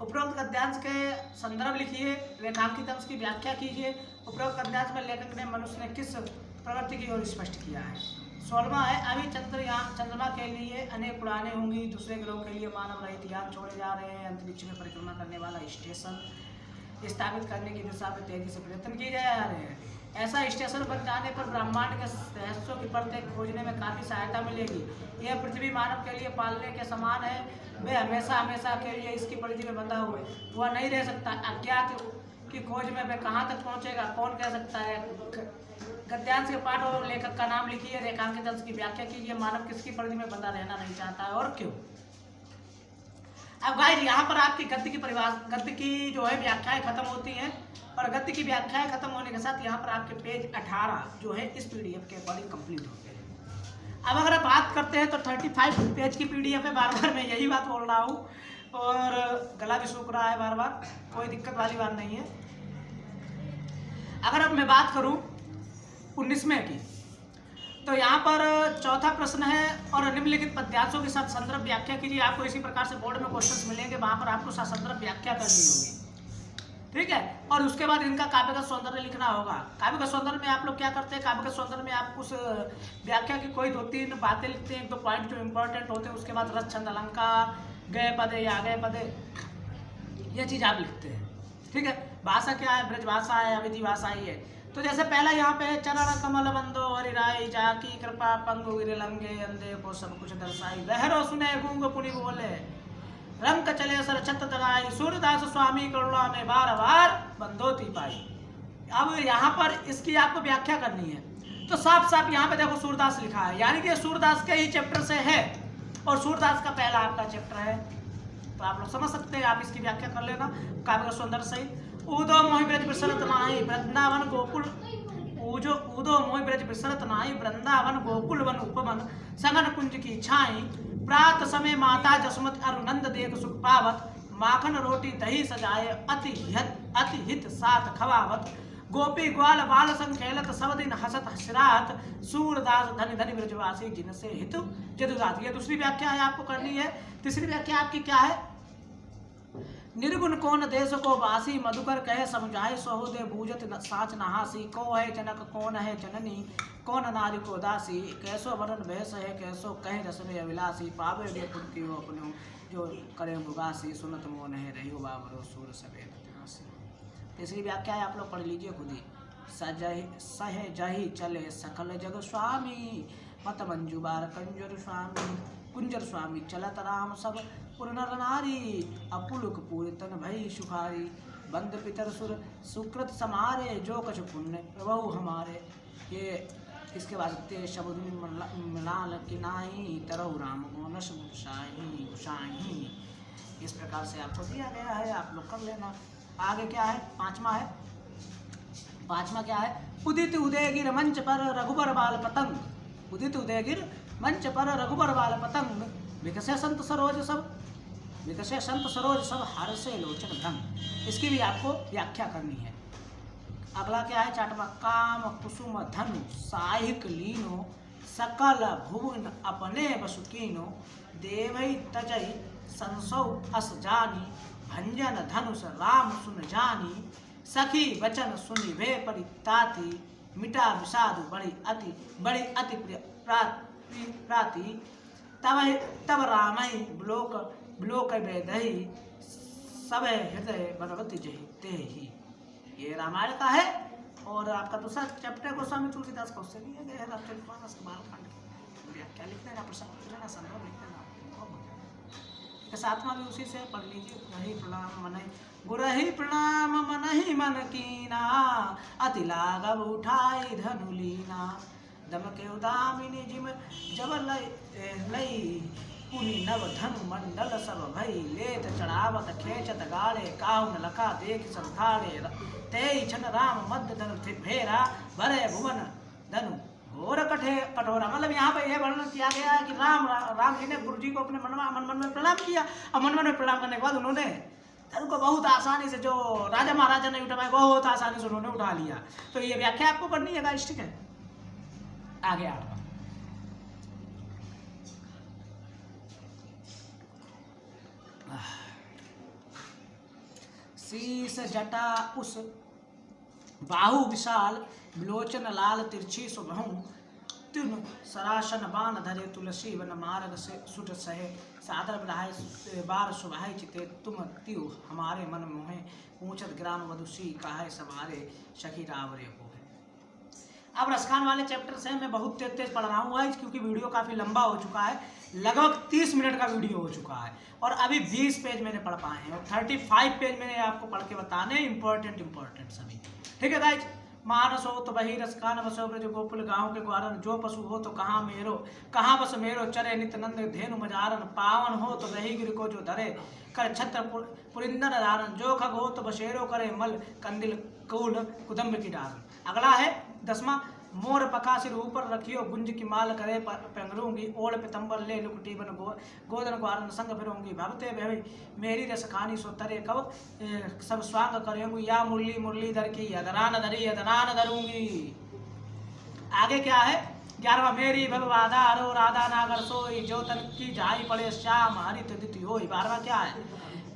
उपरोक्त गद्यांश के संदर्भ लिखिए, रेखांकित अंश की व्याख्या कीजिए। उपरोक्त गद्यांश में लेखक ने मनुष्य ने किस प्रवृत्ति की ओर स्पष्ट किया है। 16वां है अभी चंद्रमा के लिए अनेक उड़ानें होंगी, दूसरे ग्रहों के लिए मानव रहित यान छोड़े जा रहे हैं। अंतरिक्ष में परिक्रमा करने वाला स्टेशन स्थापित करने की दिशा में तेजी से प्रयत्न किए जा रहे हैं। ऐसा स्टेशन बन जाने पर ब्रह्मांड के रहस्यों की परतें खोजने में काफ़ी सहायता मिलेगी। यह पृथ्वी मानव के लिए पालने के समान है। वे हमेशा के लिए इसकी परिधि में बंधा हुए वह नहीं रह सकता। अज्ञात की खोज में वह कहाँ तक पहुँचेगा कौन कह सकता है। गद्यांश के पाठ और लेखक का नाम लिखिए, रेखांकित अंश की व्याख्या कीजिए। मानव किसकी परिधि में बंधा रहना नहीं चाहता है और क्यों। अब गाइस यहाँ पर आपकी गद्य की जो है व्याख्याएं खत्म होती हैं और गद्य की व्याख्याएं खत्म होने के साथ यहाँ पर आपके पेज 18 जो है इस पीडीएफ के अकॉर्डिंग कंप्लीट होते हैं। अब अगर आप बात करते हैं तो 35 पेज की पीडीएफ है। बार बार मैं यही बात बोल रहा हूँ और गला भी सूख रहा है बार बार, कोई दिक्कत वाली बात नहीं है। अगर अब मैं बात करूँ 19वें की तो यहाँ पर चौथा प्रश्न है और निम्नलिखित पद्यांशों के साथ संदर्भ व्याख्या कीजिए। आपको इसी प्रकार से बोर्ड में क्वेश्चंस मिलेंगे, वहाँ पर आपको संदर्भ व्याख्या करनी होगी, ठीक है। और उसके बाद इनका काव्य का सौंदर्य लिखना होगा। काव्य का सौंदर्य में आप लोग क्या करते हैं, काव्य का सौंदर्य में आप उस व्याख्या की कोई 2-3 बातें लिखते हैं, 1-2 पॉइंट जो इंपॉर्टेंट होते हैं। उसके बाद रस छंद अलंकार, गए पदे या गए पदे, ये चीज़ आप लिखते हैं, ठीक है। भाषा क्या है, ब्रज भाषा है, अवधि भाषा ही है। तो जैसे पहला यहाँ पे चरण कमल बंदो हरि राय जाकी कृपा पंगु गिरे लंगे अंधे को सब कुछ दर्शाई लहरों सुने गूंग पुनि बोले रंग चले सर छत तराई सूरदास स्वामी करुणा में बार बार बंदोती पाई। अब यहाँ पर इसकी आपको व्याख्या करनी है तो साफ साफ यहाँ पे देखो सूरदास लिखा है, यानी कि सूरदास के ही चैप्टर से है और सूरदास का पहला आपका चैप्टर है, तो आप लोग समझ सकते हैं। आप इसकी व्याख्या कर लेना काव्य का सौंदर्य सहित। उदो मोहि ब्रज बिसरत नाही वृंदावन गोकुल उदो मोहि ब्रज बिसरत नाही वृंदावन गोकुल वन उपवन सघन कुंज की छाई प्रात समय माता जसमत अरुनंद देख सुख पावत माखन रोटी दही सजाए अति हित साथ खवावत गोपी ग्वाल बाल संग खेलत सब दिन हसत हसरात सूरदास धनि धनि ब्रजवासी जिनसे हित जदुदात। ये दूसरी व्याख्या है आपको करनी है। तीसरी व्याख्या आपकी क्या है, निर्गुण कौन देश को वासी मधुकर कहे समझाए सहोदय बूझत साच नहासी को है जनक कौन है जननी कौन नारी को दासी कैसो वरण भैस है कैसो कहे रसवे अभिलाषी पावे डे पुटकी हो अपने जो करे मुगासी सुनत मोन है रही बाबरो सूर सवेद। तीसरी व्याख्या है आप लोग पढ़ लीजिए खुद ही। सहजहि चले सकल जग स्वामी, मत मंजुबार कंजर स्वामी, कुंजर स्वामी चलत राम सब पुर नर नारी, अपुलुक पूरे तन भई सुखारी, बंद पितर सुर सुकृत समारे, जो कछु पुण्य प्रभु हमारे। ये इसके बाद ते शब्द मिलाल कि नाही, तरहु राम मोनस गुसाही गुसाही। इस प्रकार से आपको दिया गया है, आप लोग कर लेना। आगे क्या है, पांचवा है। पांचवा क्या है, उदित उदयगिर मंच पर रघुबर बाल पतंग, उदित उदयगिर मंच पर रघुबर बाल पतंग, विकसे संत सरोज सब, विकसे संत सरोज सब, हर्षे लोचन भ्रंग। इसकी भी आपको व्याख्या करनी है। अगला क्या है, चाटवा, काम कुसुम धनु साहिक लीनो, सकल भुवन अपने बसुकीनो, देवई तजई संसौ अस जानी, भंजन धनुष राम सुन जानी, सखी वचन सुनि वे परिताति, मिटा विषादु बड़ी अति प्राति, तब रामई ब्लोक ब्लोक वेदहि, सब हृदय बनवती जहि ते ही। ये रामायण का है। और आपका दूसरा चैप्टर गोस्वामी तुलसीदास का उससे लिया गया है, रामचरितमानस बालकांड की व्याख्या लिख देना, प्रश्न पूछ लेना, संदर्भ लिख देना, सातवां भी उसी से पढ़ लीजिए। गुरहि प्रणाम मनहि, गुरहि प्रणाम मनहि मन कीना, अति लाघव उठाई धनु लीना, दमके उदामिनी जिम जब लई, पुनि नव धनु मंडल सब भई, लेत चढ़ावत खेचत गाड़े, काहु न लखा देख सब ठाड़े, तेई छन राम मध्य धनु फेरा, भरे भुवन धनु घोर कठोरा। मतलब यहाँ पे यह वर्णन किया गया है कि राम जी ने गुरु जी को अपने मन में प्रणाम किया, और मन में प्रणाम करने के बाद उन्होंने धनु को बहुत आसानी से, जो राजा महाराजा ने उठाया, बहुत आसानी से उन्होंने उठा लिया। तो ये व्याख्या आपको करनी है गाइस, ठीक है। आगे आठवां, शीस जटा उस बाहु विशाल, विलोचन लाल तिरछी सुबहु, तुम सरासन बाण धरे, तुलसी वन मार्ग से सुट सहे, सादर बढ़ाए बार सुबह चिते, तुम त्यु हमारे मन मोहे, पूछत ग्राम वधुसी कहे सवारे, सखी रावरे हो। अब रसखान वाले चैप्टर से मैं बहुत तेज तेज पढ़ रहा हूँ गाइस, क्योंकि वीडियो काफ़ी लंबा हो चुका है, लगभग 30 मिनट का वीडियो हो चुका है, और अभी 20 पेज मैंने पढ़ पाए हैं, और 35 पेज मैंने आपको पढ़ के बताने इंपॉर्टेंट सभी, ठीक है गाइस। मानस हो तो वही रसखान बसो ब्रज गोकुल, गाँव के ग्वारन, जो पशु हो तो कहाँ बस मेरो, चरे नित नंद धेनु मजारन, पावन हो तो वही गिर को जो धरे, कर छत्र पुरिंदर धारन, जो खग हो तो बशेरो करे, मल कंदिल कूल कुदम्ब की डारन। अगला है 10वां, मोर पका सिर ऊपर रखियो, गुंज की माल करे पेंगरूंगी, ओढ़ पितंबर ले लुकटी बन गोदन ग्वारन, संग फिरूंगी, भवते भवि मेरी रस खानी सो तरे कब, सब स्वांग करेंगी, या मुरली मुरलीधर की अदरान धरी अदरान धरूंगी। आगे क्या है, 11वां, मेरी भगवादा रो राधा नागर सोई, जो तन की जाई पड़े श्याम हरित दिति होई। 12वां क्या है,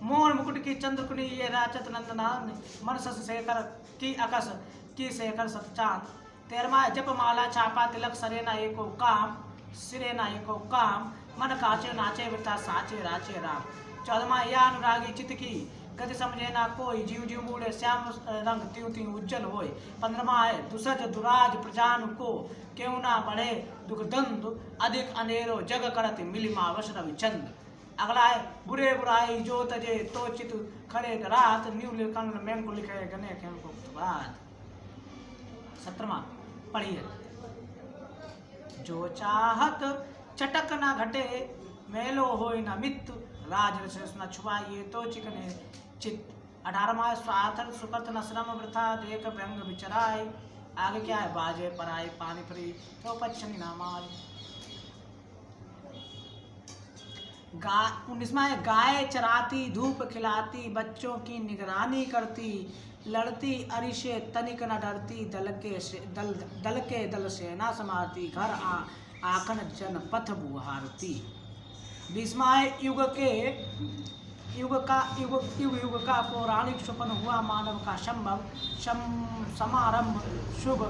मोर मुकुट की चंद्रकुनी, ये राचत नंदनान, मन सस शेखर की अकस की शेखर सतचांद। 13वां, जप माला छापा तिलक सरेना एको काम, सिरेना एको काम, मन काचे नाचे बिता साचे राचे राम। 14वां, या अनुरागी चित की गति समझे ना कोई, जीव जीव बूढ़े श्याम रंग त्यों त्यों उज्जवल होय। 15वां है, दुसज दुराज प्रजान को, क्यों ना बढ़े दुख दंद, अधिक अंधेरो जग करत मिली मावस रविचंद। अगला है, बुरे बुराई जो तजे तो चित खड़े रात, न्यू लिखन में को लिखे गने खेल को बाद। 17वां पढ़िए, जो चाहत चटक न घटे, मेलो होय न मित, राज न छुपाइए तो चिकने चित। 18वां, स्वाथर सुकर्त न श्रम वृथा, देख व्यंग विचराय। आगे क्या है, बाजे पराई पानी परी, तो पच्छनी नामाय। 19वां है, गाय चराती धूप खिलाती, बच्चों की निगरानी करती, लड़ती अरिशे तनिक न डरती, दल के दल सेना समारती, घर आखन जन पथ बुहारती। 20वां है, युग का पौराणिक स्वप्न हुआ, मानव का समारंभ शुभ,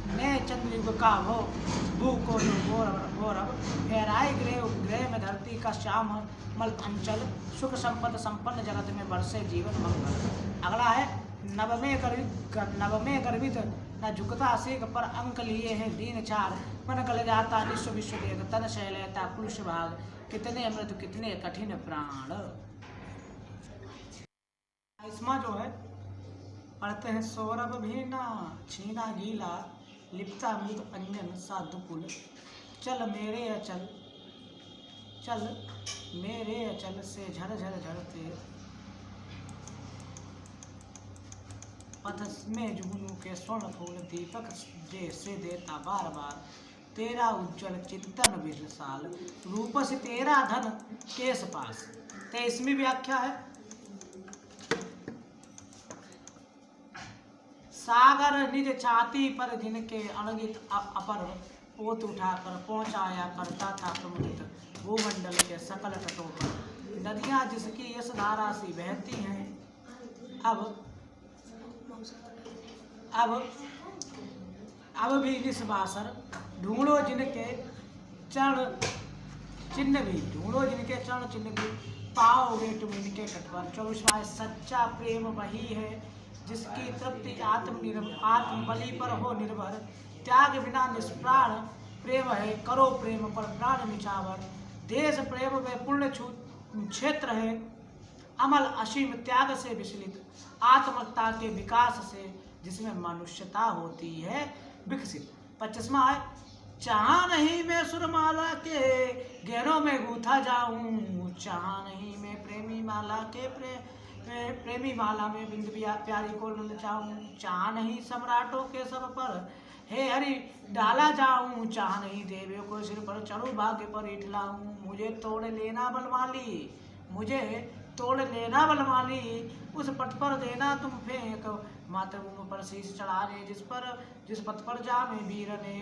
ने चंद्र युग का भू को गौरव, फेराई गृह में धरती का श्याम मल अंचल, सुख संपद संपन्न जगत में बरसे जीवन मंगल। अगला है, नवमे गर्वित न झुकता सीख पर अंक लिए हैं दीन चार, मन गल जाता विश्व विश्व देख, तन शय लेता पुरुष भाग, कितने अमृत कितने कठिन प्राण। इसमें जो है पढ़ते हैं, सौरभ भी ना छीना गीला, लिपता मृत अंजन सा दुकुल, चल मेरे अचल चल मेरे अचल से झर झर झरते, पथ में जुगनू के स्वर्ण फूल, दीपक से देता बार बार, तेरा उज्जवल चिंतन विशाल, रूप से तेरा धन केस पास। 23वीं व्याख्या है, सागर निज छाती पर जिनके अनगित अपर, पोत उठाकर पहुंचाया करता था प्रमुदित, भूमंडल के सकल तटों पर, नदियां जिसकी यश धारा सी बहती हैं, अब भी निस्वासर, ढूंढो जिनके चरण चिन्ह भी, ढूंढो जिनके चरण चिन्ह भी, पाओगे तुम इनके तट पर। 24वां, सच्चा प्रेम वही है जिसकी तृप्ति आत्म बलि पर हो निर्भर, त्याग बिना निष्प्राण प्रेम है, करो प्रेम पर प्राण निछावर, देश प्रेम में पुण्य क्षेत्र है, अमल असीम त्याग से विचलित, आत्मकता के विकास से जिसमें मनुष्यता होती है विकसित। 25वां है, चाह नहीं मैं सुरमाला के गहनों में गूथा जाऊं, चाह नहीं मैं प्रेमी माला के प्रेमी माला में बिंद प्यारी को ललचाऊं, चाह नहीं सम्राटों के सर पर हे हरि डाला जाऊं, चाह नहीं देवियों को सिर पर चढ़ू भाग्य पर इठलाऊं, मुझे तोड़ लेना बलवाली, मुझे तोड़ लेना बलवाली, उस पथ पर देना तुम फेंक, मातृभूमि पर शीश चढ़ाने जिस पथ पर जामे वीर ने।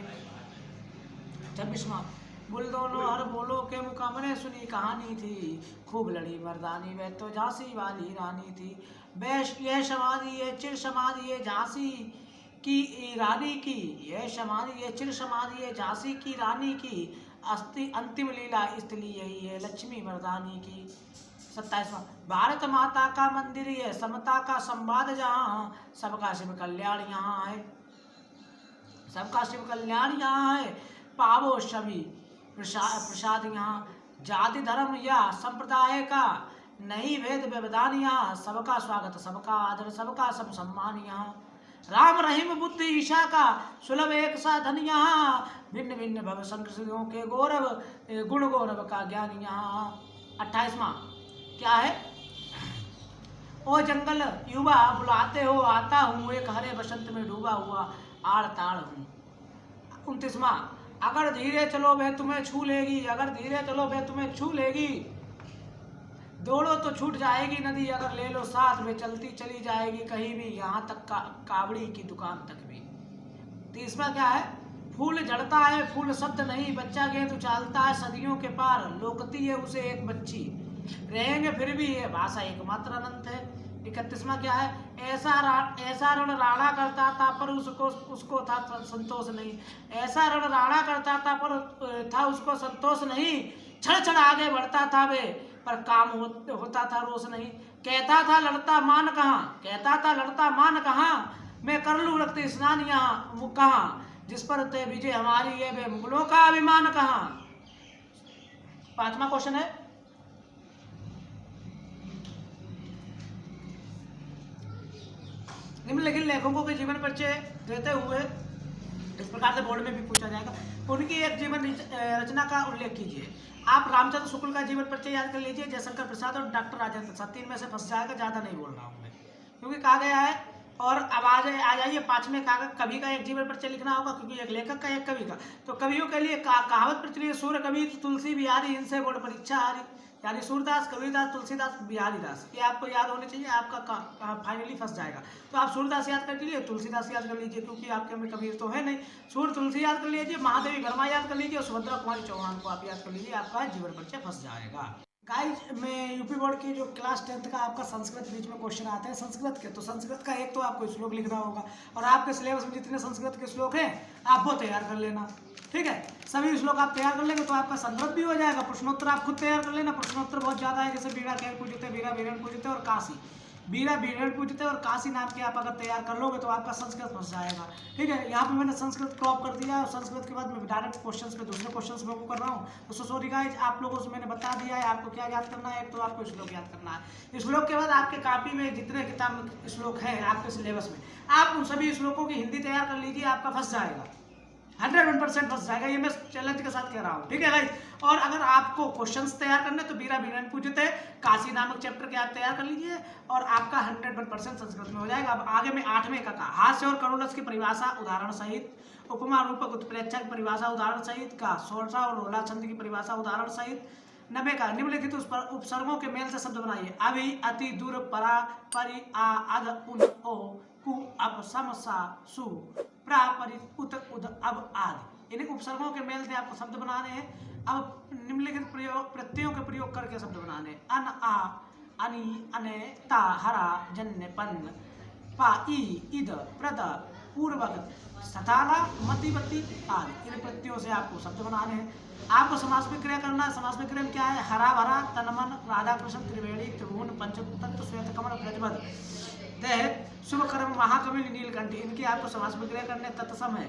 26वां, बुल दोनों हर बोलो के मुकामने सुनी कहानी थी, खूब लड़ी मर्दानी वह तो झांसी वाली रानी थी, यह समाधि ये चिर समाधि ये झांसी की रानी की, यह समाधि ये चिर समाधि ये झांसी की रानी की, अंतिम लीला इसलिए यही है लक्ष्मी मर्दानी की। 27वां, भारत माता का मंदिर है समता का संवाद जहाँ, सबका शिव कल्याण यहाँ है, सबका शिव कल्याण यहाँ है, पावो सभी प्रसाद यहाँ, जाति धर्म या संप्रदाय का नहीं भेद व्यवधान यहाँ, सबका स्वागत सबका आदर सबका सब सम्मान यहाँ, राम रहीम बुद्ध ईशा का सुलभ एक सा धन यहाँ, भिन्न भिन्न भव संस्कृतियों के गौरव गुण गौरव का ज्ञान यहाँ। 28वां क्या है, ओ जंगल युवा बुलाते हो आता हूँ, एक हरे बसंत में डूबा हुआ आड़ ताड़ हूँ। 29वां, अगर धीरे चलो वह तुम्हें छू लेगी, अगर धीरे चलो वह तुम्हें छू लेगी, दौड़ो तो छूट जाएगी नदी, अगर ले लो साथ में चलती चली जाएगी कहीं भी, यहाँ तक कावड़ी की दुकान तक भी। 30वां क्या है, फूल झड़ता है फूल शब्द नहीं, बच्चा गेंद उछालता है सदियों के पार, लोकती है उसे एक बच्ची, रहेंगे फिर भी ये भाषा एकमात्र अनंत है। 31वां क्या है, ऐसा रण राणा करता था पर उसको था संतोष नहीं, ऐसा रण राणा करता था पर था उसको संतोष नहीं, छड़ छड़ आगे बढ़ता था वे पर काम होता था रोष नहीं, कहता था लड़ता मान कहाँ, कहता था लड़ता मान कहाँ, मैं कर लूँ रक्त स्नान यहाँ कहाँ, जिस पर ते विजय हमारी है वे मुगलों का अभिमान कहाँ। 5वां क्वेश्चन है, निम्नलिखित लेखकों के जीवन परिचय देते हुए इस प्रकार से बोर्ड में भी पूछा जाएगा, उनकी एक जीवन रचना का उल्लेख कीजिए। आप रामचंद्र शुक्ल का जीवन परिचय याद कर लीजिए, जयशंकर प्रसाद और डॉक्टर राजेंद्र प्रसाद, 3 में से फंस जाएगा, ज़्यादा नहीं बोल रहा हूँ मैं क्योंकि कहा गया है। और अब आ जाइए 5वें कवि का एक जीवन परिचय लिखना होगा, क्योंकि एक लेखक का एक कवि का। तो कवियों के लिए कहावत प्रचलित, सूर्य कवि तुलसी बिहारी इनसे बोर्ड परीक्षा हारी, यानी सूरदास कबीरदास तुलसीदास बिहारी दास, ये आपको याद होने चाहिए, आपका फाइनली फंस जाएगा। तो आप सूरदास याद कर लीजिए, तुलसीदास याद कर लीजिए क्योंकि आपके में कबीर तो है नहीं, सूर्य तुलसी याद कर लीजिए, महादेवी वर्मा याद कर लीजिए और सुभद्रा कुमारी चौहान को आप याद कर लीजिए, आपका जीवन परिचय फंस जाएगा। गाइज, मैं यूपी बोर्ड की जो क्लास 10th का आपका संस्कृत बीच में क्वेश्चन आते हैं संस्कृत के, तो संस्कृत का एक तो आपको श्लोक लिखना होगा और आपके सिलेबस में जितने संस्कृत के श्लोक हैं आप वो तैयार कर लेना, ठीक है। सभी श्लोक आप तैयार कर लेंगे तो आपका संदर्भ भी हो जाएगा। प्रश्नोत्तर आप खुद तैयार कर लेना, प्रश्नोत्तर बहुत ज़्यादा है, जैसे बीड़ा कैर पूछते, बीड़ा बीरन पूछते और काशी, बीरा बीरन पूजते और काशी नाम के आप अगर तैयार कर लोगे तो आपका संस्कृत फंस जाएगा। ठीक है, यहाँ पे मैंने संस्कृत क्रॉप कर दिया और संस्कृत के बाद मैं डायरेक्ट क्वेश्चंस पे दूसरे क्वेश्चंस में कर रहा हूँ। तो सॉरी गाइस, आप लोगों से मैंने बता दिया है आपको क्या याद करना है। तो आपको श्लोक याद करना है। श्लोक के बाद आपके कॉपी में जितने किताब श्लोक हैं आपके सिलेबस में, आप उन सभी श्लोकों की हिंदी तैयार कर लीजिए, आपका फंस जाएगा, 101% फंस जाएगा। ये मैं चैलेंज के साथ कह रहा हूँ। ठीक है गाइस, और अगर आपको क्वेश्चंस तैयार करने तो बीरा बीरन पूजते काशी नामक चैप्टर के आप तैयार कर लीजिए और आपका 101% संस्कृत में हो जाएगा। अब आगे मैं 8वें का कहा, हास्य और करुणरस की परिभाषा उदाहरण सहित, उपमा रूपक उत्प्रेक्षा की परिभाषा उदाहरण सहित का, सोरसा और रोला छंद की परिभाषा उदाहरण सहित। 90 का, निम्नलिखित उपसर्गों के मेल से शब्द बनाइए। अभी, अति, दूर, परा, परि, आ, अध, उन, ओ, कु, अप, सम, सा, सु, प्रा, परि, उत, उद, अब आदि। इन उपसर्गों के मेल से आपको शब्द बनाने हैं। अब निम्नलिखित प्रत्ययों के प्रयोग करके शब्द बनाने हैं। अन, आ, अनि, अने, ता, हरा, जन्य, पन्न, पा, ई, इद, प्रद, पूर्वक, सताना, मतिवती आदि। इन प्रत्ययों से आपको शब्द बनाने हैं। आपको समास में क्रिया करना है। समास में क्रिया में क्या है? हरा भरा, तनमन, राधा कृष्ण, त्रिवेणी, त्रिभुवन, पंचतत्व, श्वेत कमल, ब्रजबद, देह, शुभ कर्म, महाकवि, नीलकंठी। इनकी आपको समास में क्रिया करने। तत्सम है,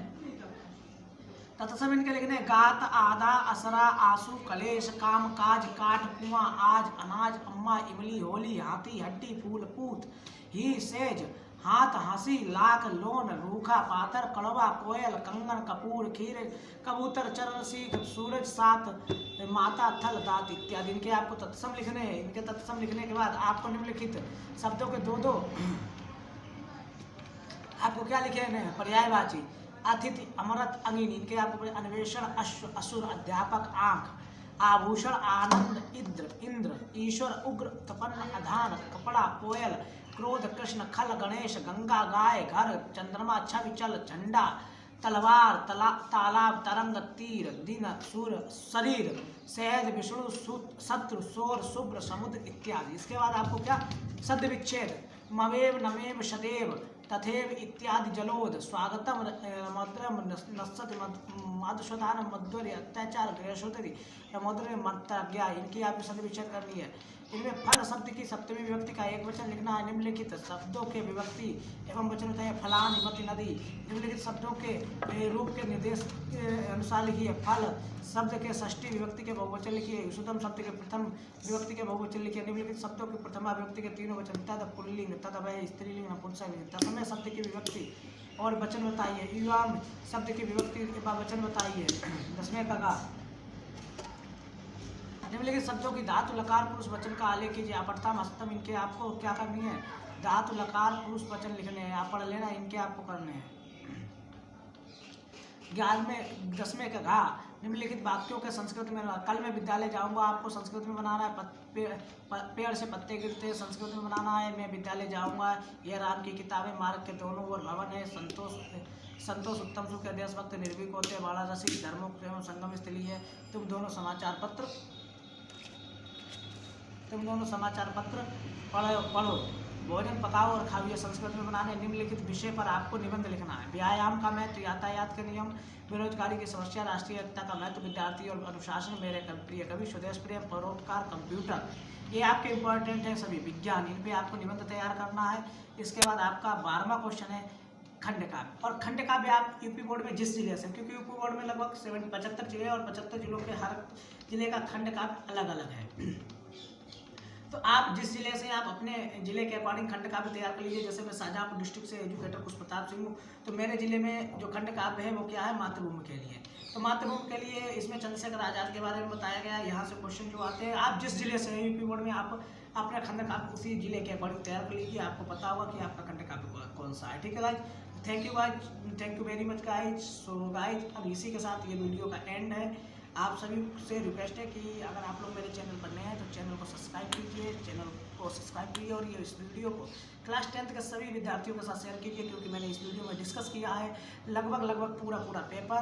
तत्सम इनके लिखने गात, आधा, असरा, आंसू, कलेश, काम, काज, काट, कुआं, आज, अनाज, अम्मा, इमली, होली, हाथी, हड्डी, फूल, पूत, ही, सेज, हाथ, हंसी, लाख, लोन, रूखा, पाथर, कड़वा, कोयल, कंगन, कपूर, खीर, कबूतर, चरण, सीख, सूरज, सात, माता, थल, दात इत्यादि। इनके आपको तत्सम लिखने हैं। इनके तत्सम लिखने के बाद आपको निम्नलिखित शब्दों के दो आपको क्या लिखे हैं? पर्यायवाची, अतिथि, अमृत, अंगिनी। इनके आपको अन्वेषण, अश्व, असुर, अध्यापक, आंख, आभूषण, आनंद, इंद्र, ईश्वर, उग्र, तपन्न, अधान, कपड़ा, कोयल, क्रोध, कृष्ण, खल, गणेश, गंगा, गाय, घर, चंद्रमा, छवि, चल, झंडा, तलवार, तालाब, तरंग, तीर, दिन, सूर्य, शरीर, सहज, विष्णु, शत्रु, शोर, शुभ्र, समुद्र इत्यादि। इसके बाद आपको क्या? सद विच्छेद, मवेव, नमेव, सदैव, तथेव इत्यादि। जलोद, स्वागतम, मद्रम, नस्सति, मधुसूदन, मध्वर्य, अत्याचार, गृहशोधरी, मधुर, मत्तज्ञा। इनकी आपको सद विच्छेद करनी है। इनमें फल शब्द की सप्तमी विभक्ति का एक वचन लिखना है। निम्नलिखित शब्दों के विभक्ति एवं वचन होता है। फलान, हिमति, नदी। निम्नलिखित शब्दों के रूप के निर्देश अनुसार लिखिए। फल शब्द के षष्ठी विभक्ति के बहुवचन लिखिए। सुदम शब्द के प्रथम विभक्ति के बहुवचन लिखिए। निम्नलिखित शब्दों की प्रथमा विभक्ति के तीनों वचन। तद पुल्लिंग, तद अभय स्त्रीलिंग, नपुंसकलिंग। तत्समय शब्द की विभक्ति और वचन बताइए। युवाम शब्द की विभक्ति व वचन बताइए। 10वें का निम्नलिखित शब्दों की धातु लकार पुरुष वचन का आलेख कीजिए। अपर्थम, हस्तम। इनके आपको क्या करनी है? धातु लकार पुरुष वचन लिखने हैं। आप पढ़ लेना, इनके आपको करने हैं। 10वें का घा, निम्नलिखित वाक्यों के संस्कृत में। कल मैं विद्यालय जाऊंगा, आपको संस्कृत में बनाना है। पेड़ से पत्ते गिरते संस्कृत में बनाना है। मैं विद्यालय जाऊंगा, यह राम की किताबें, मार्ग के दोनों ओर भवन है। संतोष उत्तम सुख के देश भक्त निर्भीक होते, बाड़ा रसिक, धर्मों एवं संगम स्थली है। तुम दोनों समाचार पत्र पढ़ो, भोजन पकाओ और खाओ। संस्कृत में बनाने। निम्नलिखित विषय पर आपको निबंध लिखना है। व्यायाम का महत्व, यातायात के नियम, बेरोजगारी की समस्या, राष्ट्रीय एकता का महत्व, विद्यार्थी और अनुशासन, मेरे प्रिय कवि, स्वदेश प्रेम, परोपकार, कंप्यूटर। ये आपके इंपॉर्टेंट है सभी। विज्ञान, इन पे आपको निबंध तैयार करना है। इसके बाद आपका 12वां क्वेश्चन है खंड काव्य। और खंड काव्य आप यूपी बोर्ड में जिस जिले से, क्योंकि यूपी बोर्ड में लगभग 75 जिले और 75 जिलों के हर जिले का खंड काव्य अलग अलग है। तो आप जिस जिले से आप अपने जिले के अकॉर्डिंग खंड काव्य तैयार कर लीजिए। जैसे मैं शाहजहाँपुर डिस्ट्रिक्ट से एजुकेटर कुश प्रताप सिंह हूँ, तो मेरे जिले में जो खंड काव्य है वो क्या है? मातृभूमि के लिए। तो मातृभूमि के लिए इसमें चंद्रशेखर आजाद के बारे में बताया गया। यहाँ से क्वेश्चन जो आते हैं, आप जिस जिले से यूपी बोर्ड में, आप अपना खंड काव्य उसी जिले के अकॉर्डिंग तैयार कर लीजिए। आपको पता होगा कि आपका खंड काव्य कौन सा है। ठीक है guys, thank you very much guys. So guys, अब इसी के साथ ये वीडियो का एंड है। आप सभी से रिक्वेस्ट है कि अगर आप लोग मेरे चैनल पर नए हैं तो चैनल को सब्सक्राइब कीजिए और ये इस वीडियो को क्लास 10th के सभी विद्यार्थियों के साथ शेयर कीजिए, क्योंकि मैंने इस वीडियो में डिस्कस किया है लगभग पूरा पेपर।